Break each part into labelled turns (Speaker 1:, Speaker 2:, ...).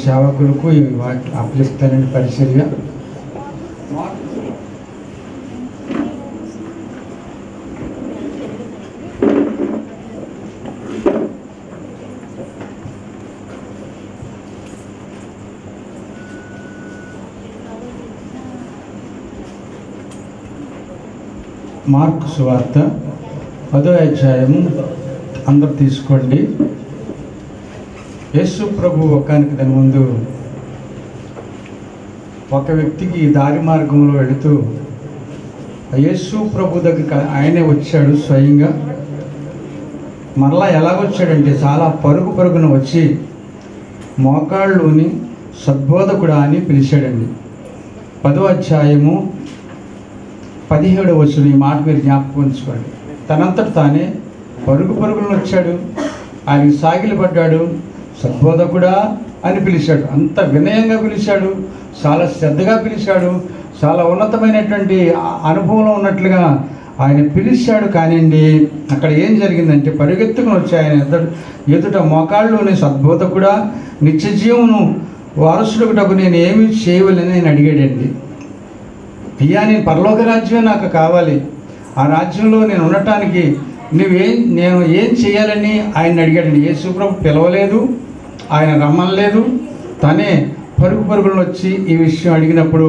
Speaker 1: సేవకులకు ఈ వాక్యం అప్పగిస్తానని పరిచర్య. మార్కు సువార్త 10వ అధ్యాయము అందరూ తీసుకోండి. యేసు ప్రభు ఒకానికి దాని ముందు ఒక వ్యక్తికి దారి మార్గంలో వెళుతూ యేసు ప్రభు దగ్గరికి ఆయనే వచ్చాడు స్వయంగా. మరలా ఎలాగొచ్చాడంటే చాలా పరుగున వచ్చి మోకాళ్ళుని సద్బోధకుడా అని పిలిచాడండి. 10వ అధ్యాయము 17వ వచనం ఈ మాట మీరు జ్ఞాపకం ఉంచుకోండి. తనంతట తానే పరుగున వచ్చాడు, ఆయన సాగిలపడ్డాడు, సద్బోధకుడా అని పిలిచాడు. అంత వినయంగా పిలిచాడు, చాలా శ్రద్ధగా పిలిచాడు, చాలా ఉన్నతమైనటువంటి అనుభవంలో ఉన్నట్లుగా ఆయన పిలిచాడు. కానివ్వండి, అక్కడ ఏం జరిగిందంటే పరుగెత్తుకుని వచ్చి ఆయన ఎదుట మోకాళ్ళలోని సద్బోధకుడా, నిత్య జీవమును వారసుడుటకు నేను ఏమి చేయవలని నేను అడిగాడండి. అయ్యా, నేను పరలోక రాజ్యమే నాకు కావాలి, ఆ రాజ్యంలో నేను ఉండటానికి నేను ఏం చేయాలని ఆయన అడిగాడండి. యేసు ప్రభు పిలవలేదు, ఆయన రమ్మనలేదు, తనే పరుగున వచ్చి ఈ విషయం అడిగినప్పుడు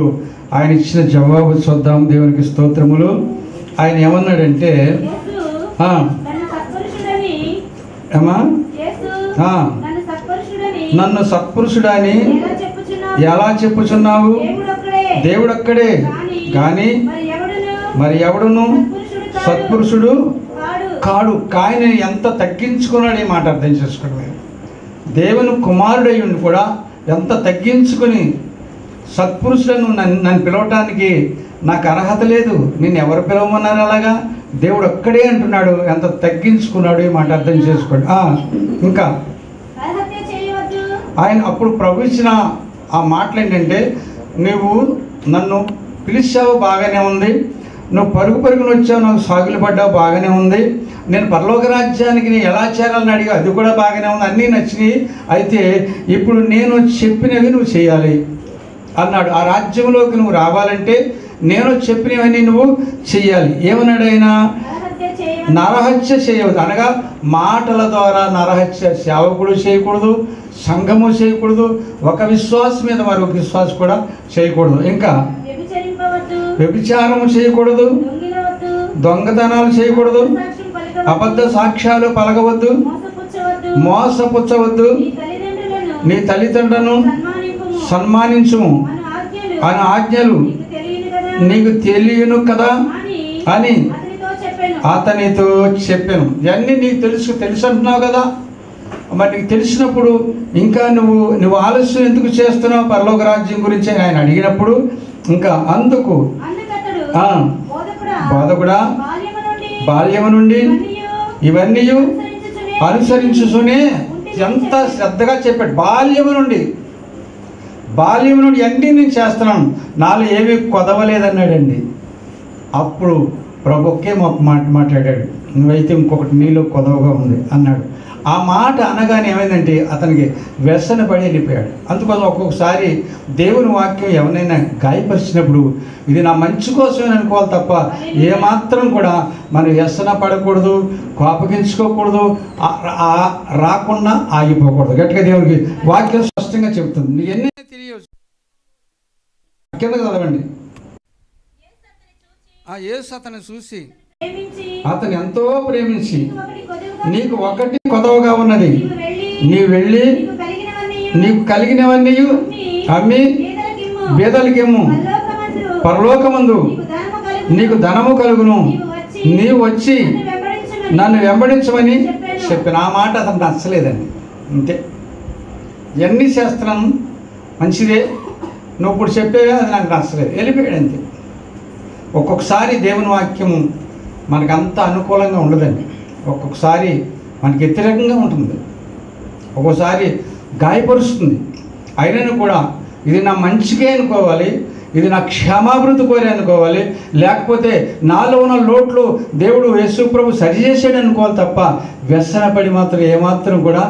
Speaker 1: ఆయన ఇచ్చిన జవాబు చూద్దాం. దేవునికి స్తోత్రములు. ఆయన ఏమన్నాడంటే, నన్ను సత్పురుషుడని ఎలా చెప్పుచున్నావు? దేవుడొక్కడే కానీ మరి ఎవడును సత్పురుషుడు కాడు. కాయని ఎంత తగ్గించుకున్నాడు ఈ మాట అర్థం చేసుకోవడమే. దేవుని కుమారుడై ఉండి కూడా ఎంత తగ్గించుకొని సత్పురుషులను నన్ను పిలవటానికి నాకు అర్హత లేదు, నేను ఎవరు పిలవమన్నారు? అలాగా దేవుడు ఒక్కడే అంటున్నాడు, ఎంత తగ్గించుకున్నాడు ఈ మాట అర్థం చేసుకోండి. ఇంకా ఆయన అప్పుడు ప్రభు ఇచ్చిన ఆ మాటలు ఏంటంటే, నువ్వు నన్ను పిలిచావు బాగానే ఉంది, నువ్వు పరుగున వచ్చావు, నాకు సాగులు పడ్డావు బాగానే ఉంది, నేను పరలోక రాజ్యానికి నేను ఎలా చేరాలని అడిగా, అది కూడా బాగానే ఉంది, అన్నీ నచ్చినాయి. అయితే ఇప్పుడు నేను చెప్పినవి నువ్వు చేయాలి అన్నాడు. ఆ రాజ్యంలోకి నువ్వు రావాలంటే నేను చెప్పినవన్నీ నువ్వు చెయ్యాలి. ఏమన్నాడు ఆయన? నరహత్య చేయవద్దు, అనగా మాటల ద్వారా నరహత్య సేవకుడు చేయకూడదు, సంఘము చేయకూడదు, ఒక విశ్వాసం మీద మరొక విశ్వాసం కూడా చేయకూడదు. ఇంకా వ్యభిచారము చేయకూడదు, దొంగతనాలు చేయకూడదు, అబద్ధ సాక్ష్యాలు పలకవద్దు, మోసపుచ్చవద్దు, నీ తల్లిదండ్రులను సన్మానించుము అని ఆజ్ఞలు నీకు తెలియను కదా అని అతనితో చెప్పాను. ఇవన్నీ నీకు తెలుసు అంటున్నావు కదా, మరి నీకు తెలిసినప్పుడు ఇంకా నువ్వు ఆలస్యం ఎందుకు చేస్తున్నావు పరలోక రాజ్యం గురించి ఆయన అడిగినప్పుడు, ఇంకా అందుకు బోధకుడా బాల్యము నుండి ఇవన్నీ అనుసరించునే, ఎంత శ్రద్ధగా చెప్పాడు. బాల్యము నుండి అన్నీ నేను చేస్తున్నాను, నాలో ఏమీ కొదవలేదన్నాడండి. అప్పుడు ప్రభు ఒకే మాట్లాడాడు, నువ్వైతే ఇంకొకటి నీలో కొదవగా ఉంది అన్నాడు. ఆ మాట అనగానే ఏమైందంటే అతనికి వ్యసన పడి వెళ్ళిపోయాడు. అందుకోసం ఒక్కొక్కసారి దేవుని వాక్యం ఎవరైనా గాయపరిచినప్పుడు ఇది నా మంచి కోసమే అనుకోవాలి తప్ప ఏమాత్రం కూడా మనం వ్యసన పడకూడదు, కోపగించుకోకూడదు, రాకుండా ఆగిపోకూడదు. గట్టిగా దేవునికి వాక్యం స్పష్టంగా చెబుతుంది. నీకు ఎన్ని తెలియవచ్చు కింద చదవండి. ఆ యేసు అతన్ని చూసి అతను ఎంతో ప్రేమించి, నీకు ఒకటి కొదవగా ఉన్నది, నీవు వెళ్ళి నీకు కలిగినవన్నీ అమ్మి బీదలకేమో, పరలోకమందు నీకు ధనము కలుగును, నీవు వచ్చి నన్ను వెంబడించమని చెప్పిన. ఆ మాట అతను నచ్చలేదండి. అంతే, ఇవన్నీ చేస్తున్నాను మంచిదే, నువ్వు ఇప్పుడు చెప్పేవే అది నాకు నచ్చలేదు, వెళ్ళిపోయాడు అంతే. ఒక్కొక్కసారి దేవుని వాక్యము మనకు అంత అనుకూలంగా ఉండదండి, ఒక్కొక్కసారి మనకి వ్యతిరేకంగా ఉంటుంది, ఒక్కోసారి గాయపరుస్తుంది. అయినను కూడా ఇది నా మంచికే అనుకోవాలి, ఇది నా క్షేమాభివృద్ధి కోరే అనుకోవాలి, లేకపోతే నాలో ఉన్న లోట్లు దేవుడు యేసు ప్రభు సరిచేసాడు అనుకోవాలి తప్ప వ్యసనపడి మాత్రం ఏమాత్రం కూడా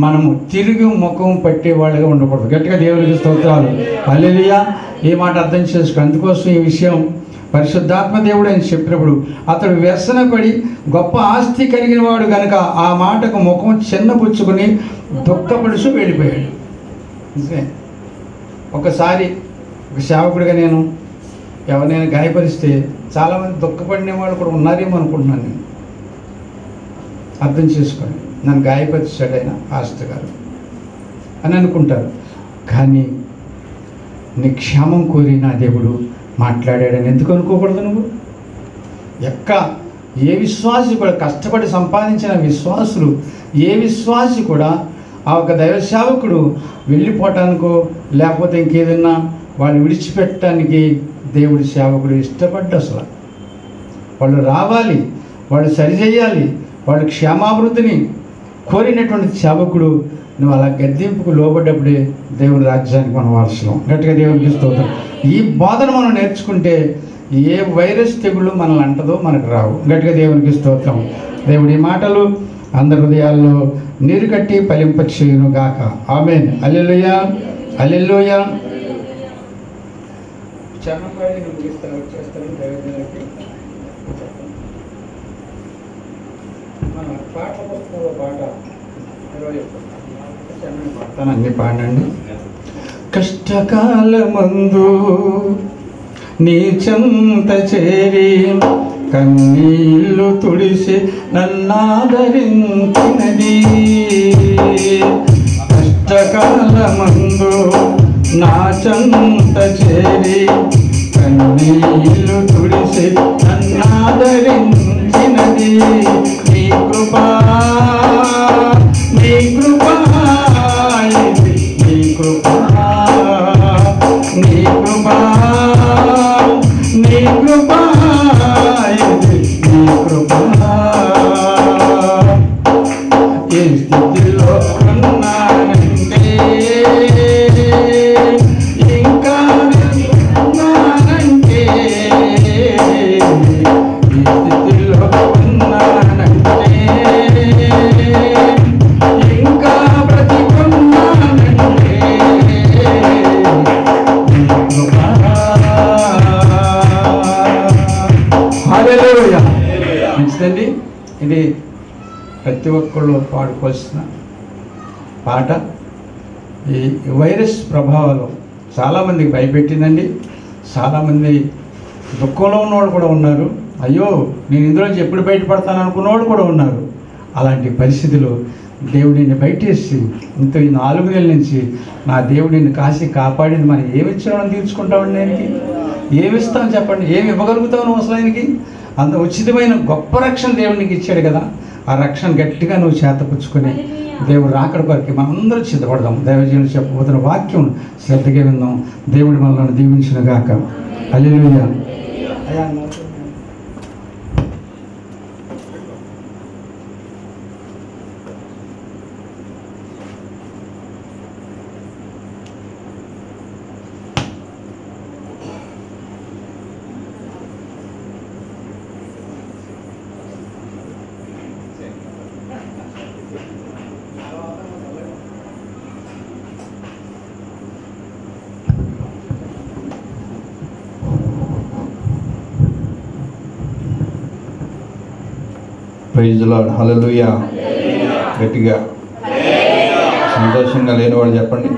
Speaker 1: మనము తిరిగి ముఖం పట్టే వాళ్ళగా ఉండకూడదు. గట్టిగా దేవునికి స్తోత్రాలు. హల్లెలూయా. ఈ మాట అర్థం చేసుకో. అందుకోసం ఈ విషయం పరిశుద్ధాత్మ దేవుడు అని చెప్పినప్పుడు అతడు వ్యసనపడి గొప్ప ఆస్తి కలిగిన వాడు కనుక ఆ మాటకు ముఖం చిన్నపుచ్చుకుని దుఃఖపడుచు వెళ్ళిపోయాడు. నిజమే. ఒకసారి ఒక సేవకుడిగా నేను ఎవరినైనా గాయపరిస్తే చాలామంది దుఃఖపడిన వాళ్ళు కూడా ఉన్నారేమో అనుకుంటున్నాను. నేను అర్థం చేసుకోండి, నన్ను గాయపరిచాడు ఆయన పాస్టర్ గారు అని అనుకుంటారు. కానీ నీ క్షేమం కోరి నా దేవుడు మాట్లాడాడని ఎందుకు అనుకోకూడదు? నువ్వు ఏ విశ్వాసి కూడా కష్టపడి సంపాదించిన విశ్వాసులు ఏ విశ్వాసి కూడా ఆ ఒక దైవ సేవకుడు వెళ్ళిపోవటానికో లేకపోతే ఇంకేదన్నా వాళ్ళు విడిచిపెట్టడానికి దేవుడి సేవకుడు ఇష్టపడ్డా. అసలు వాళ్ళు రావాలి, వాళ్ళు సరిచేయాలి, వాళ్ళ క్షేమాభివృద్ధిని కోరినటువంటి సేవకుడు నువ్వు అలా గద్దింపుకు లోబడ్డప్పుడే దేవుని రాజ్యానికి మనం వారసులం. గట్టిగా దేవునికి స్తోత్రం. ఈ బోధన మనం నేర్చుకుంటే ఏ వైరస్ తెగుళ్ళు మనల్ని అంటదో మనకు రావు. గట్టిగా దేవునికి స్తోత్రం. దేవుడి మాటలు అందరి హృదయాల్లో నీరు కట్టి ఫలింపచేయును గాక. ఆమేన్. హల్లెలూయా, హల్లెలూయా. అన్ని పాడండి. కష్టకాలమందు నీ చెంత చేరి కన్నీళ్ళు తుడిసి నన్నాదరించినది. కష్టకాలమందు నా చెంత చేరి కన్నీళ్ళు తుడిసి నన్నాదరించినది. నీ కృపా, నీ కృపా, నీ కృపా, నీ కృపా, నీ కృపా, నీ కృపా. ఏ స్థితిలో ఉన్నానంటే ఇంకా ఉన్నానంటే, ఈ స్థితిలో ఉన్నానంటే ఇంకా బ్రతికున్నానంటే హల్లెలూయా. మంచిదండి. ఇది ప్రతి ఒక్కళ్ళు పాడుకోవాల్సిన పాట. ఈ వైరస్ ప్రభావాలు చాలామందికి భయపెట్టిందండి. చాలామంది దుఃఖంలో ఉన్నవాళ్ళు కూడా ఉన్నారు. అయ్యో నేను ఇందులోంచి ఎప్పుడు బయటపడతాను అనుకున్నవాళ్ళు కూడా ఉన్నారు. అలాంటి పరిస్థితులు దేవుడిని బయటేసి ఇంత ఈ 4 నెలల నుంచి నా దేవుడిని కాసి కాపాడింది. మనం ఏమి ఇచ్చినా తీర్చుకుంటామండి. ఆయనకి ఏమిస్తాం చెప్పండి? ఏమి ఇవ్వగలుగుతావు నువ్వు అసలు ఆయనకి? అంత ఉచితమైన గొప్ప రక్షణ దేవుడికి ఇచ్చాడు కదా. ఆ రక్షణ గట్టిగా నువ్వు చేతపుచ్చుకొని దేవుడు రాకడ కొరకు మనందరూ సిద్ధపడదాం. దైవజనులు చెప్పబోతున్న వాక్యం శ్రద్ధగా విందాం. దేవుడి మనల్ని దీవించును గాక. Hallelujah.
Speaker 2: Praise the lord. Hallelujah. గట్టిగా సంతోషంగా లేనివాడు చెప్పండి.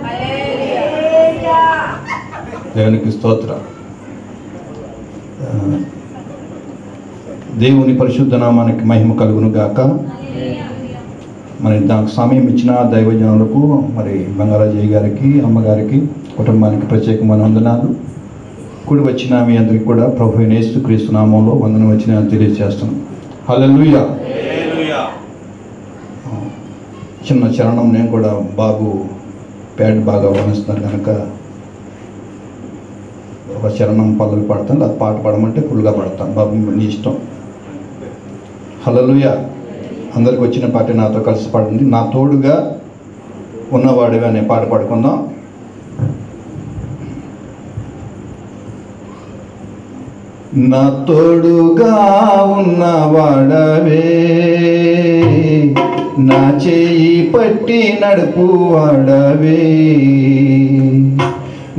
Speaker 2: దేవునికి స్తోత్రం. దేవుని పరిశుద్ధ నామానికి మహిమ కలుగును గాక. మరి దానికి సమయం ఇచ్చిన దైవజనులకు, మరి బంగారాజయ్య గారికి, అమ్మగారికి, కుటుంబానికి ప్రత్యేకమైన వందనాలు. కూడి వచ్చిన మీ అందరికీ కూడా ప్రభు యేసుక్రీస్తు నామంలో వందనం వచ్చిన తెలియజేస్తున్నాను. హల్లెలూయా. చిన్న చరణం నేను కూడా బాబు ప్యాడ్ బాగా వహిస్తున్నారు కనుక ఒక చరణం పల్లవి పాడతాను. అది పాట పాడమంటే ఫుల్గా పాడతాను. బాబు నీ ఇష్టం. హల్లెలూయా. అందరికి వచ్చిన పాట నాతో కలిసి పాడండి. నా తోడుగా ఉన్నవాడివి అనే పాట పాడుకుందాం. నా తోడుగా ఉన్నవాడవే నా చేయి పట్టి నడుపువాడవే,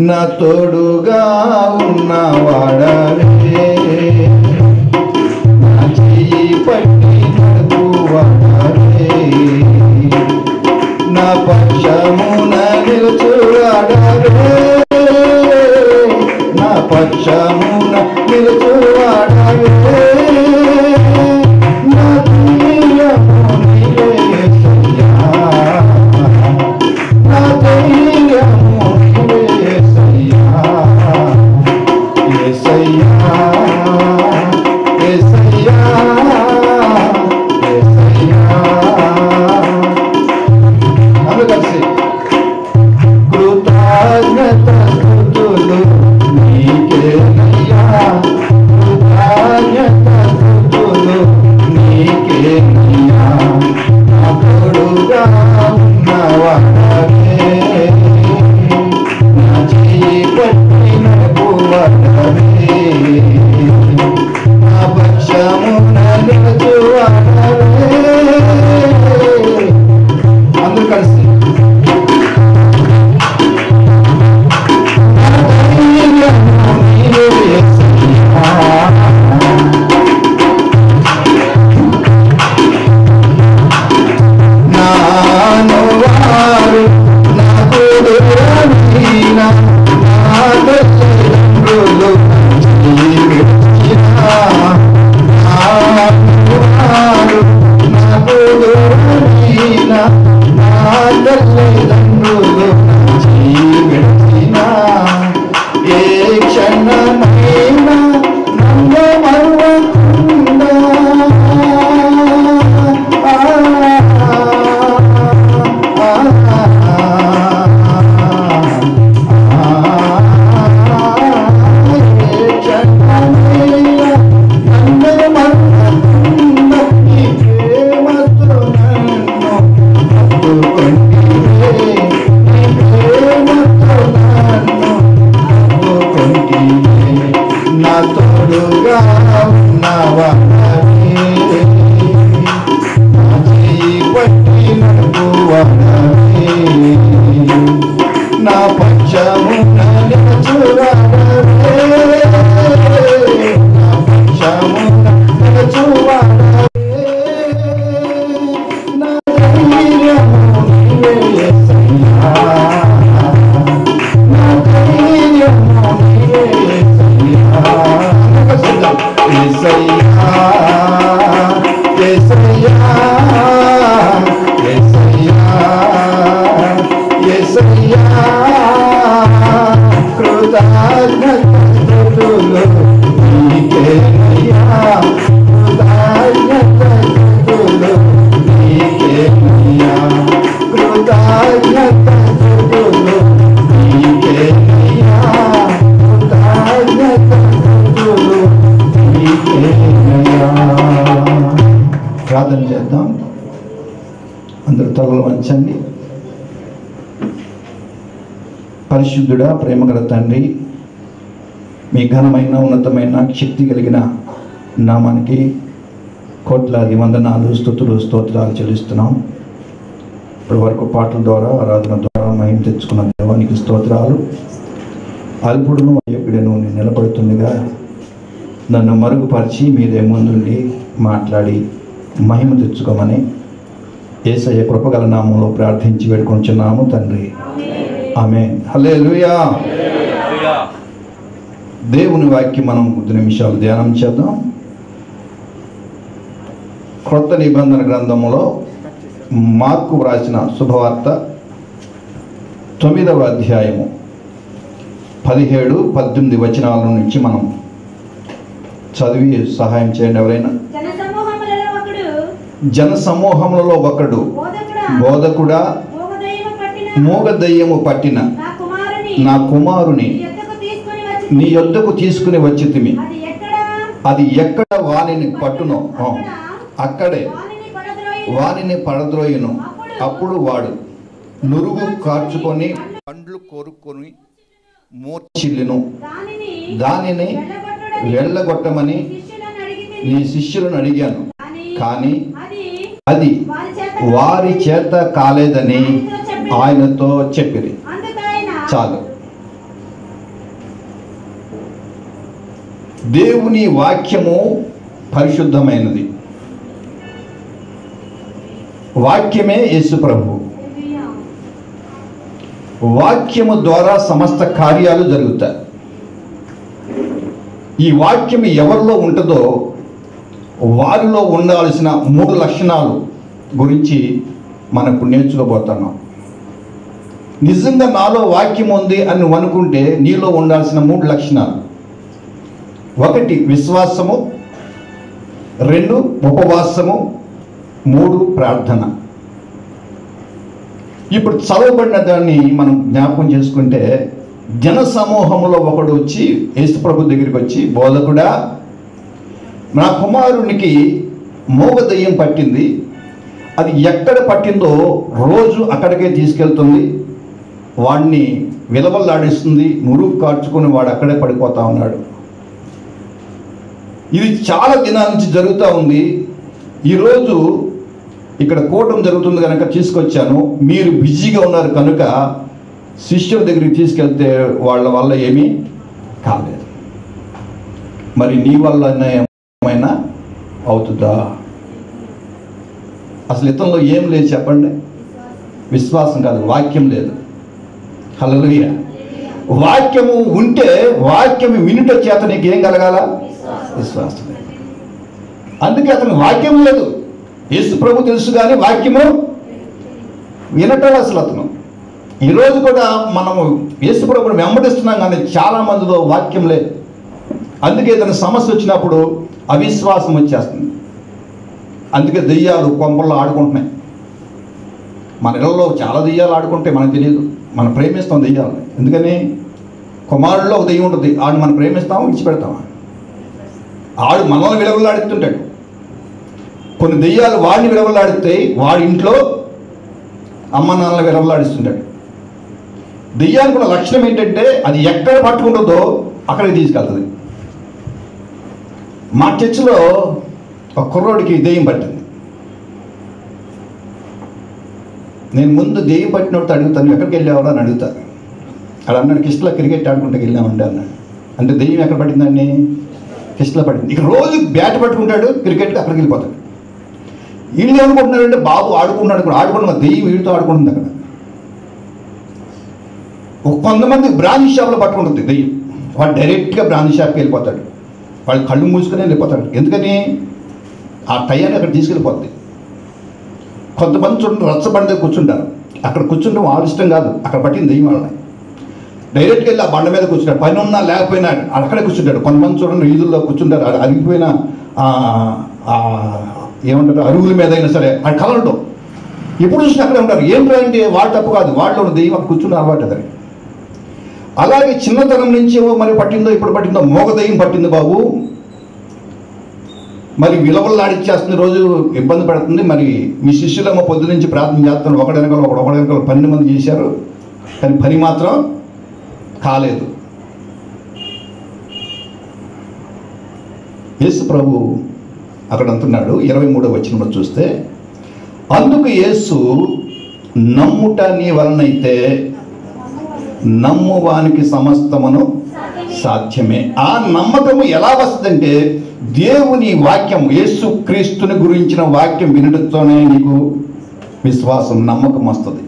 Speaker 2: నా తోడుగా ఉన్నవాడవే, నా చేయి పట్టి నడుపువాడవే, నా పక్షమున నిలుచువాడవే, నా పక్షమున నిలుచువాడవే, నా ధైర్యము నీవే యేసయ్యా, నా ధైర్యము నీవే యేసయ్యా, యేసయ్యా, యేసయ్యా, యేసయ్యా. అందరూ కలిసి కృతజ్ఞత స్తుతులు నీకేనయ్యా, కృతజ్ఞత స్తుతులు నీకేనయ్యా, నా తోడుగా ఉన్నవాడవే, నా చేయి పట్టి నడుపువాడవే, నా పక్షమున నిలుచువాడవే. అందరూ కలిసి నానువారు నాకు దూరమైన నా తల్లిదండ్రులు జీవించిన, నానువారు నాకు దూరమైన నా తల్లిదండ్రులు జీవించిన, ఏ క్షణమైనా నన్ను మరువకుండా నా తోడుగా ఉన్నవాడవే, నా చేయి పట్టి నడుపువాడవే, నా పక్షమున నిలుచువాడవే, నా పక్షమున నిలుచువాడవే, నా ధైర్యము నీవే యేసయ్యా, నా ధైర్యము నీవే యేసయ్యా, యేసయ్యా, యేసయ్యా, యేసయ్యా, యేసయ్యా, కృతజ్ఞత స్తుతులు నీకేనయ్యా, కృతజ్ఞత స్తుతులు నీకేనయ్యా, కృతజ్ఞత స్తుతులు నీకేనయ్యా, కృతజ్ఞత స్తుతులు నీకేనయ్యా. ప్రార్థన చేద్దాం. అందరూ తలలు వంచండి. పరిశుద్ధుడా, ప్రేమగల తండ్రి, మీ ఘనమైన ఉన్నతమైన శక్తి కలిగిన నామానికి కోట్లాది వందనాలు, స్తుతులు, స్తోత్రాలు చెల్లిస్తున్నాం. ఇప్పటి వరకు పాటల ద్వారా, ఆరాధన ద్వారా మహిమ తెచ్చుకున్న దేవానికి స్తోత్రాలు. అల్పుడును అయ్యకుడును నేను నిలబడుతుండగా నన్ను మరుగుపరిచి మీదే ముందుండి మాట్లాడి మహిమ తెచ్చుకోమని యేసయ్య కృపగల నామంలో ప్రార్థించి వేడుకొంచున్నాము తండ్రి, ఆమేన్. హల్లెలూయా. దేవుని వాక్యం మనం కొద్ది నిమిషాలు ధ్యానం చేద్దాం. క్రొత్త నిబంధన గ్రంథంలో మార్కు వ్రాసిన శుభవార్త 9వ అధ్యాయము 17-18 వచనాల నుంచి మనం చదివి సహాయం చేయండి ఎవరైనా. జన సమూహములలో ఒకడు బోధకుడా, మూగదయ్యము పట్టిన నా కుమారుని నీ యొద్దకు తీసుకుని వచ్చితిమి, అది ఎక్కడ వానిని పట్టునో అక్కడే వానిని పడద్రోయును. అప్పుడు వాడు నురుగు కార్చుకొని పండ్లు కోరుకొని మూర్ఛిల్లును. దానిని వెళ్ళగొట్టమని నీ శిష్యులను అడిగాను, కానీ అది వారి చేత కాలేదని ఆయనతో చెప్పిరి. చాలు. దేవుని వాక్యము పరిశుద్ధమైనది. వాక్యమే యేసు ప్రభు. వాక్యము ద్వారా సమస్త కార్యాలు జరుగుతాయి. ఈ వాక్యం ఎవరిలో ఉంటుందో వారిలో ఉండాల్సిన 3 లక్షణాలు గురించి మనకు నేర్చుకోబోతున్నాం. నిజంగా నాలో వాక్యం ఉంది అని నువ్వు అనుకుంటే నీలో ఉండాల్సిన 3 లక్షణాలు: 1 విశ్వాసము, 2 ఉపవాసము, 3 ప్రార్థన. ఇప్పుడు చదవబడిన దాన్ని మనం జ్ఞాపకం చేసుకుంటే, జన సమూహంలో ఒకడు వచ్చి యేసుప్రభు దగ్గరికి వచ్చి, బోధకుడా, నా కుమారునికి మోగదయ్యం పట్టింది, అది ఎక్కడ పట్టిందో రోజు అక్కడికే తీసుకెళ్తుంది, వాడిని విలవల్లాడిస్తుంది, నురుగు కార్చుకొని వాడు అక్కడే పడిపోతా ఉన్నాడు. ఇది చాలా దినాల నుంచి జరుగుతూ ఉంది. ఈరోజు ఇక్కడ కూటం జరుగుతుంది కనుక తీసుకొచ్చాను. మీరు బిజీగా ఉన్నారు కనుక శిష్యుల దగ్గరికి తీసుకెళ్తే వాళ్ళ వల్ల ఏమీ కాలేదు. మరి నీ వల్ల ఏమైనా అవుతుందా? అసలు ఇతనిలో ఏం లేదు చెప్పండి. విశ్వాసం కాదు, వాక్యం లేదు. హల్లెలూయా. వాక్యము ఉంటే వాక్యం వినుట చేత నీకు ఏం కలగాల? విశ్వాసం. అందుకే అతను వాక్యం లేదు. యేసు ప్రభు తెలుసు కానీ వాక్యము వినటం అసలు అతను. ఈరోజు కూడా మనము యేసు ప్రభుని వెంబడిస్తున్నాం కానీ చాలా మందిలో వాక్యం లేదు. అందుకే ఏదైనా సమస్య వచ్చినప్పుడు అవిశ్వాసం వచ్చేస్తుంది. అందుకే దెయ్యాలు కొంపల్లో ఆడుకుంటున్నాయి. మన ఇళ్ళలో చాలా దెయ్యాలు ఆడుకుంటే మనకు తెలియదు. మనం ప్రేమిస్తాం దెయ్యాలని. ఎందుకని? కుమారుల్లో ఒక దెయ్యం ఉంటుంది, ఆడు మనం ప్రేమిస్తాము, విడిచిపెడతామా? ఆడు మనల్ని విలవలాడుతుంటాడు. కొన్ని దెయ్యాలు వాడిని విలవలాడితే వాడి ఇంట్లో అమ్మ నాన్నలు విలవలాడిస్తుంటాడు. దెయ్యానికి ఉన్న లక్షణం ఏంటంటే అది ఎక్కడ పట్టుకుంటుందో అక్కడికి తీసుకెళ్తుంది. మా చర్చిలో ఒక కుర్రోడికి దెయ్యం పట్టింది. నేను ముందు దెయ్యం పట్టినప్పుడు అడుగుతాను, ఎక్కడికి వెళ్ళావరా అని అడుగుతాను. అక్కడ అన్నాడు, కిష్లా క్రికెట్ ఆడుకుంటే వెళ్ళామండి అన్నాడు. అంటే దెయ్యం ఎక్కడ పట్టిందండి? కిష్లా పట్టింది. ఇక రోజు బ్యాట్ పట్టుకుంటాడు, క్రికెట్కి అక్కడికి వెళ్ళిపోతాడు. వీళ్ళు ఏమనుకుంటున్నారంటే బాబు ఆడుకుంటున్నాడు, ఆడుకుంటున్నా దెయ్యం వీడితో ఆడుకుంటుంది అక్కడ. కొంతమంది బ్రాంచ్ షాప్లో పట్టుకుంటుంది దెయ్యం. వాడు డైరెక్ట్గా బ్రాంచ్ షాప్కి వెళ్ళిపోతాడు. వాళ్ళు కళ్ళు మూసుకొని వెళ్ళిపోతాడు. ఎందుకని? ఆ టయాన్ని అక్కడ తీసుకెళ్ళిపోతుంది. కొంతమంది చూడండి రచ్చబండి దగ్గర కూర్చుంటారు. అక్కడ కూర్చుంటే వాళ్ళు ఇష్టం కాదు, అక్కడ పట్టింది దెయ్యం వాళ్ళని. డైరెక్ట్గా వెళ్ళి ఆ బండ మీద కూర్చుంటాడు. పని ఉన్నా లేకపోయినా అక్కడే కూర్చుంటాడు. కొంతమంది చూడండి వీధుల్లో కూర్చుంటారు, అరిగిపోయిన ఏమంటారు అరుగుల మీద అయినా సరే అది కలవడం. ఎప్పుడు చూసినా అక్కడే ఉంటారు. ఏంటంటే అంటే వాడు తప్పు కాదు, వాటిలో ఉన్న దెయ్యం అక్కడ కూర్చుని అలవాటు అది. అలాగే చిన్నతనం నుంచి మరి పట్టిందో ఇప్పుడు పట్టిందో మోగ దెయ్యం పట్టింది బాబు. మరి విలవల్లాడిచ్చేస్తుంది, రోజు ఇబ్బంది పడుతుంది. మరి మీ శిష్యులమ్మ పొద్దు నుంచి ప్రార్థన చేస్తున్నారు, ఒకటి వెనకాల 12 మంది చేశారు, కానీ పని మాత్రం కాలేదు. యేసు ప్రభు అక్కడ అంటున్నాడు 23వ వచనంలో చూస్తే, అందుకు యేసు, నమ్ముట నీ వలనైతే నమ్మువానికి సమస్తమును సాధ్యమే. ఆ నమ్మకము ఎలా వస్తుందంటే దేవుని వాక్యం, యేసు క్రీస్తుని గురించిన వాక్యం వినడంతోనే నీకు విశ్వాసం, నమ్మకం వస్తుంది.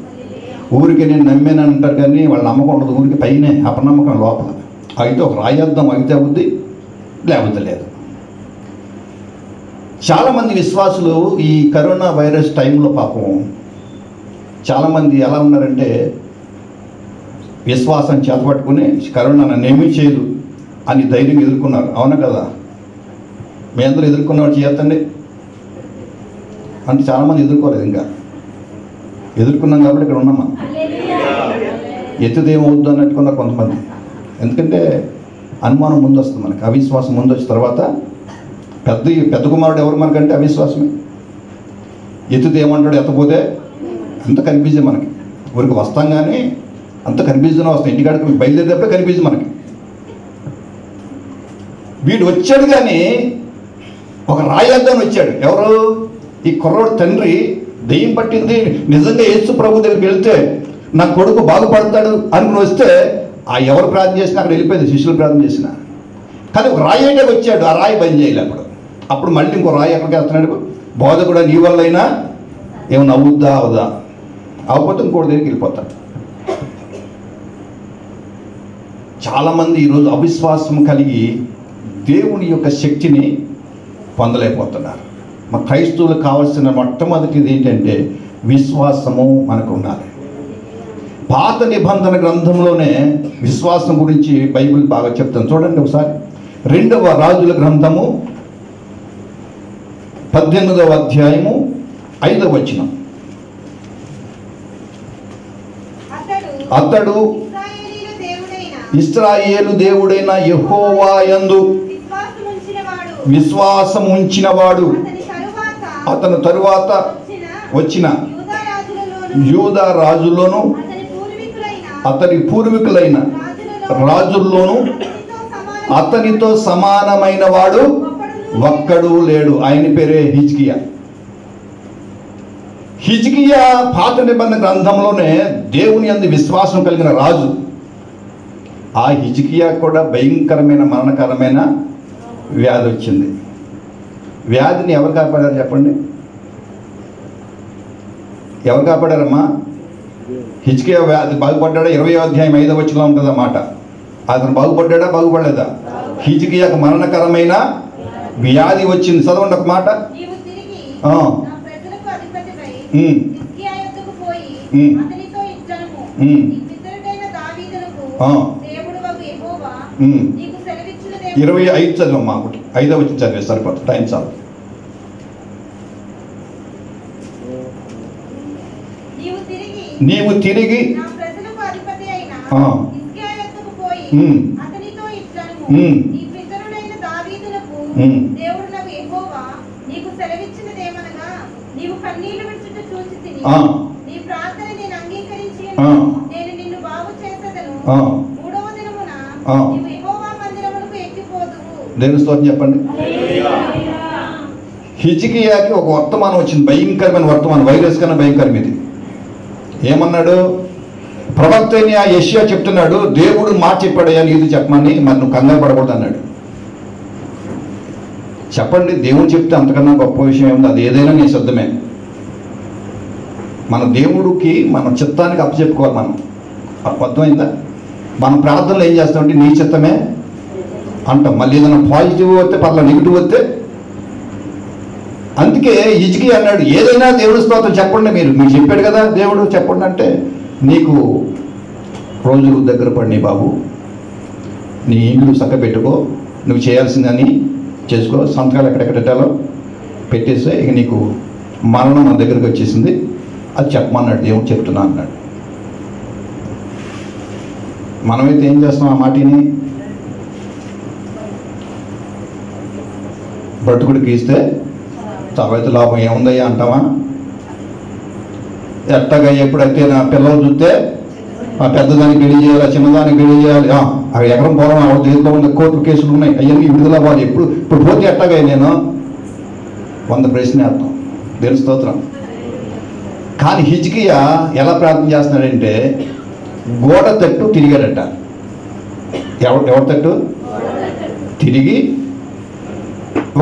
Speaker 2: ఊరికి నేను నమ్మాను అంటారు కానీ వాళ్ళ నమ్మకం ఉండదు. ఊరికి పైనే అపనమ్మకం లోపల. అయితే ఒక రాయర్థం అయితే అవుద్ది, లేకపోతే లేదు. చాలామంది విశ్వాసులు ఈ కరోనా వైరస్ టైంలో పాపం చాలామంది ఎలా ఉన్నారంటే విశ్వాసం చేతపట్టుకుని కరోనా నన్ను ఏమీ చేయదు అని ధైర్యం ఎదుర్కొన్నారు. అవునా కదా? మీ అందరూ ఎదుర్కొన్నవాడు చేయొద్దండి అంటే చాలామంది ఎదుర్కోలేదు. ఇంకా ఎదుర్కొన్నాం కాబట్టి ఇక్కడ ఉన్నామా? ఎత్తుది ఏమవుద్దు అన్నట్టుకున్నారు కొంతమంది. ఎందుకంటే అనుమానం ముందు వస్తుంది మనకి, అవిశ్వాసం ముందు వచ్చిన తర్వాత పెద్ద కుమారుడు ఎవరు మనకంటే అవిశ్వాసమే. ఎత్తుది ఏమంటాడు, ఎత్తపోతే అంత కనిపించే మనకి. ఊరికి వస్తాం కానీ అంత కనిపించనే వస్తాం. ఇంటికాడికి బయలుదేరేటప్పుడే కనిపించదు మనకి. వీడు వచ్చాడు కానీ ఒక రాయద్దాన్ని వచ్చాడు. ఎవరు? ఈ కుర్రోడు తండ్రి దెయ్యం పట్టింది, నిజంగా యేసు ప్రభు దగ్గరికి వెళ్తే నా కొడుకు బాగుపడతాడు అనుకుని వస్తే ఆ ఎవరు ప్రార్థన చేసినా అక్కడ వెళ్ళిపోయింది, శిష్యులు ప్రార్థన చేసిన. కానీ ఒక రాయి అంటే వచ్చాడు, ఆ రాయి బంద్ చేయలే. అప్పుడు మళ్ళీ ఇంకో రాయి ఎక్కడికి వెళ్తున్నాడు, బోధ కూడా నీ వల్ల అయినా ఏమన్నా అవుద్దా అవదా, అవకపోతే ఇంకోటి దగ్గరికి వెళ్ళిపోతాడు. చాలామంది ఈరోజు అవిశ్వాసం కలిగి దేవుని యొక్క శక్తిని పొందలేకపోతున్నారు. మా క్రైస్తవులకు కావాల్సిన మొట్టమొదటిది ఏంటంటే విశ్వాసము మనకు ఉండాలి. పాత నిబంధన గ్రంథంలోనే విశ్వాసం గురించి బైబిల్ బాగా చెప్తాను. చూడండి ఒకసారి 2వ రాజుల గ్రంథము 18వ అధ్యాయము 5వ వచనం. అతడు ఇశ్రాయేలు దేవుడైన యెహోవా యందు విశ్వాసం ఉంచినవాడు, అతను తరువాత వచ్చిన యూదా రాజుల్లోను అతని పూర్వీకులైన రాజుల్లోను అతనితో సమానమైన వాడు ఒక్కడు లేడు. ఆయన పేరే హిజ్కియా. హిజ్కియా పాత నిబంధన గ్రంథంలోనే దేవుని యందు విశ్వాసం కలిగిన రాజు. ఆ హిజ్కియా కూడా భయంకరమైన మరణకరమైన వ్యాధి వచ్చింది. వ్యాధిని ఎవరు కాపాడారు చెప్పండి? ఎవరు కాపాడారమ్మా? హిజ్కియా వ్యాధి బాగుపడ్డా? 20వ అధ్యాయం 5వ వచనంలో ఉంటుంది అన్నమాట. అతను బాగుపడ్డా బాగుపడలేదా? హిజ్కియాకు మరణకరమైన వ్యాధి వచ్చింది. చదవండి ఒక మాట.
Speaker 3: నీకు
Speaker 2: 25 చదివమ్మా. 5వ వచనం చదివే సరిపోతుంది, టైం చాలు. నీవు తిరిగి దేవుని స్తోత్రం చెప్పండి. హిజ్కియాకి ఒక వర్తమానం వచ్చింది, భయంకరమైన వర్తమానం, వైరస్ కన్నా భయంకరం ఇది. ఏమన్నాడు? ప్రవక్త అయిన యెషయా చెప్తున్నాడు, దేవుడు మాట చెప్పాడయ్యా నీది చెప్పమని, మరి నువ్వు కంగారు పడకూడదు అన్నాడు. చెప్పండి, దేవుడు చెప్తే అంతకన్నా గొప్ప విషయం ఏముంది? అది ఏదైనా నీ సిద్ధమే. మన దేవుడికి మన చిత్తానికి అప్పచెప్పుకోవాలి. మనం అర్థమైందా? మన ప్రార్థనలు ఏం చేస్తామంటే నీ చిత్తమే అంటాం. మళ్ళీ ఏదైనా పాజిటివ్ వస్తే పర్లేదు, నెగిటివ్ వస్తే. అందుకే హిజ్కియా అన్నాడు, ఏదైనా దేవుడి స్తోత్రం చెప్పండి, మీరు చెప్పాడు కదా దేవుడు చెప్పండి అంటే, నీకు రోజులు దగ్గర పడినాయి బాబు, నీ ఇల్లు చక్క పెట్టుకో, నువ్వు చేయాల్సిందని చేసుకో, సంతకాలు ఎక్కడెక్కడెట్టాలో పెట్టేస్తే ఇక నీకు మరణం మన దగ్గరకు వచ్చేసింది, అది చెప్పమన్నాడు దేవుడు, చెప్తున్నా అన్నాడు. మనమైతే ఏం చేస్తాం? ఆ మాటిని బ్రతుకుడికి ఇస్తే తర్వాత లాభం ఏముందయ్యా అంటావా? ఎట్టగా ఎప్పుడైతే నా పిల్లలు చూస్తే ఆ పెద్దదానికి పెళ్లి చేయాలి, చిన్నదానికి పెళ్లి చేయాలి, అవి ఎకరం పోవడం, ఆవిడ దేంట్లో ఉన్న కోర్టు కేసులు ఉన్నాయి, అవన్నీ విడుదల అవ్వాలి. ఇప్పుడు పోతే ఎట్టగా నేను 100 ప్రశ్న వేస్తాం. దేవుని స్తోత్రం. కానీ హిజ్కియా ఎలా ప్రార్థన చేస్తున్నాడంటే, గోడ తట్టు తిరిగాడట. ఎవరి తట్టు తిరిగి,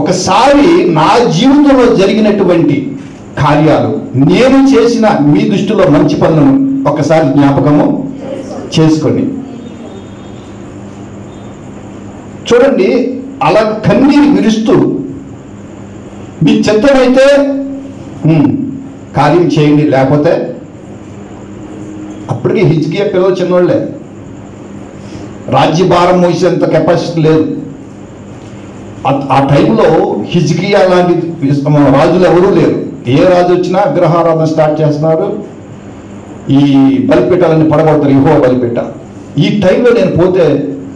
Speaker 2: ఒకసారి నా జీవితంలో జరిగినటువంటి కార్యాలు, నేను చేసిన మీ దృష్టిలో మంచి పనులను ఒకసారి జ్ఞాపకము చేసుకొని చూడండి. అలా కన్నీరు విరుస్తూ మీ చిత్తమైతే కార్యం చేయండి, లేకపోతే అప్పటికే హిజ్కియా పిల్లలు చిన్నోళ్ళే, రాజ్యభారం మోసేంత కెపాసిటీ లేదు. ఆ టైంలో హిజ్కియా లాంటి రాజులు ఎవరూ లేరు. ఏ రాజు వచ్చినా విగ్రహారాధన స్టార్ట్ చేస్తున్నారు, ఈ బలిపీఠాలన్నీ పడగొడతారు, యెహోవా బలిపీఠ. ఈ టైంలో నేను పోతే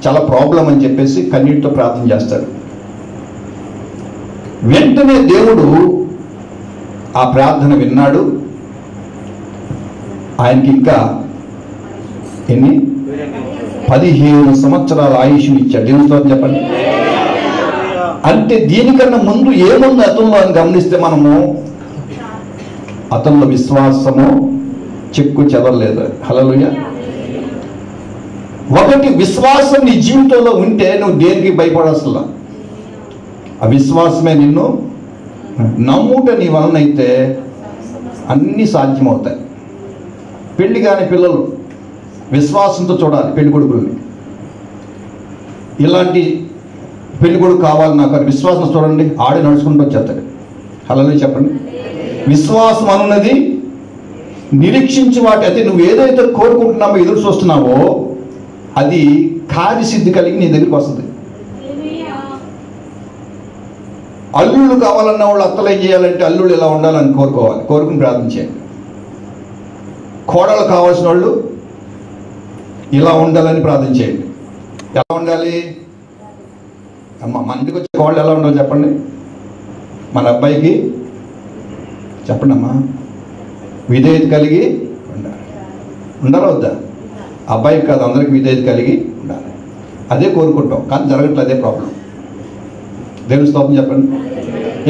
Speaker 2: చాలా ప్రాబ్లం అని చెప్పేసి కన్నీటితో ప్రార్థన చేస్తాడు. వెంటనే దేవుడు ఆ ప్రార్థన విన్నాడు. ఆయనకి ఇంకా ఎన్ని 15 సంవత్సరాల ఆయుష్ని ఇచ్చాడు. దేవుని స్తోత్రం చెప్పండి. అంటే దీనికన్నా ముందు ఏముంది అతనిలో అని గమనిస్తే మనము అతనిలో విశ్వాసము చెక్కు చెదరలేదు. హల్లెలూయా. ఒకటి విశ్వాసం నీ జీవితంలో ఉంటే నువ్వు దేనికి భయపడాల్సిందా. ఆ విశ్వాసమే నిన్ను నమ్ముట నీ వలన అయితే అన్నీ సాధ్యమవుతాయి. పెళ్లి కాని పిల్లలు విశ్వాసంతో చూడాలి పెళ్లి కొడుకుల్ని. ఇలాంటి పెళ్లి కొడుకు కావాలి నాకు అని విశ్వాసం చూడండి, ఆడే నడుచుకుంటూ వచ్చేస్తాడు. హల్లెలూయా చెప్పండి. విశ్వాసం అనున్నది నిరీక్షించి వాటి అయితే నువ్వు ఏదైతే కోరుకుంటున్నావో ఎదురు చూస్తున్నావో అది కార్యసిద్ధి కలిగి నీ దగ్గరికి వస్తుంది. అల్లుళ్ళు కావాలన్న వాళ్ళు అత్తలు ఏం చేయాలంటే అల్లుళ్ళు ఇలా ఉండాలని కోరుకుని ప్రార్థించేయండి. కోడలు కావాల్సిన వాళ్ళు ఇలా ఉండాలని ప్రార్థించేయండి. ఎలా ఉండాలి అమ్మ? మన ఇంటికి వచ్చే కోడలు ఎలా ఉండాలి చెప్పండి. మన అబ్బాయికి చెప్పండి అమ్మా, విధేయత కలిగి ఉండాలి వద్దా? అబ్బాయికి కాదు, అందరికీ విధేయత కలిగి ఉండాలి. అదే కోరుకుంటాం కానీ జరగట్లేదు. అదే ప్రాబ్లం. దేవుని స్తోత్రం చెప్పండి.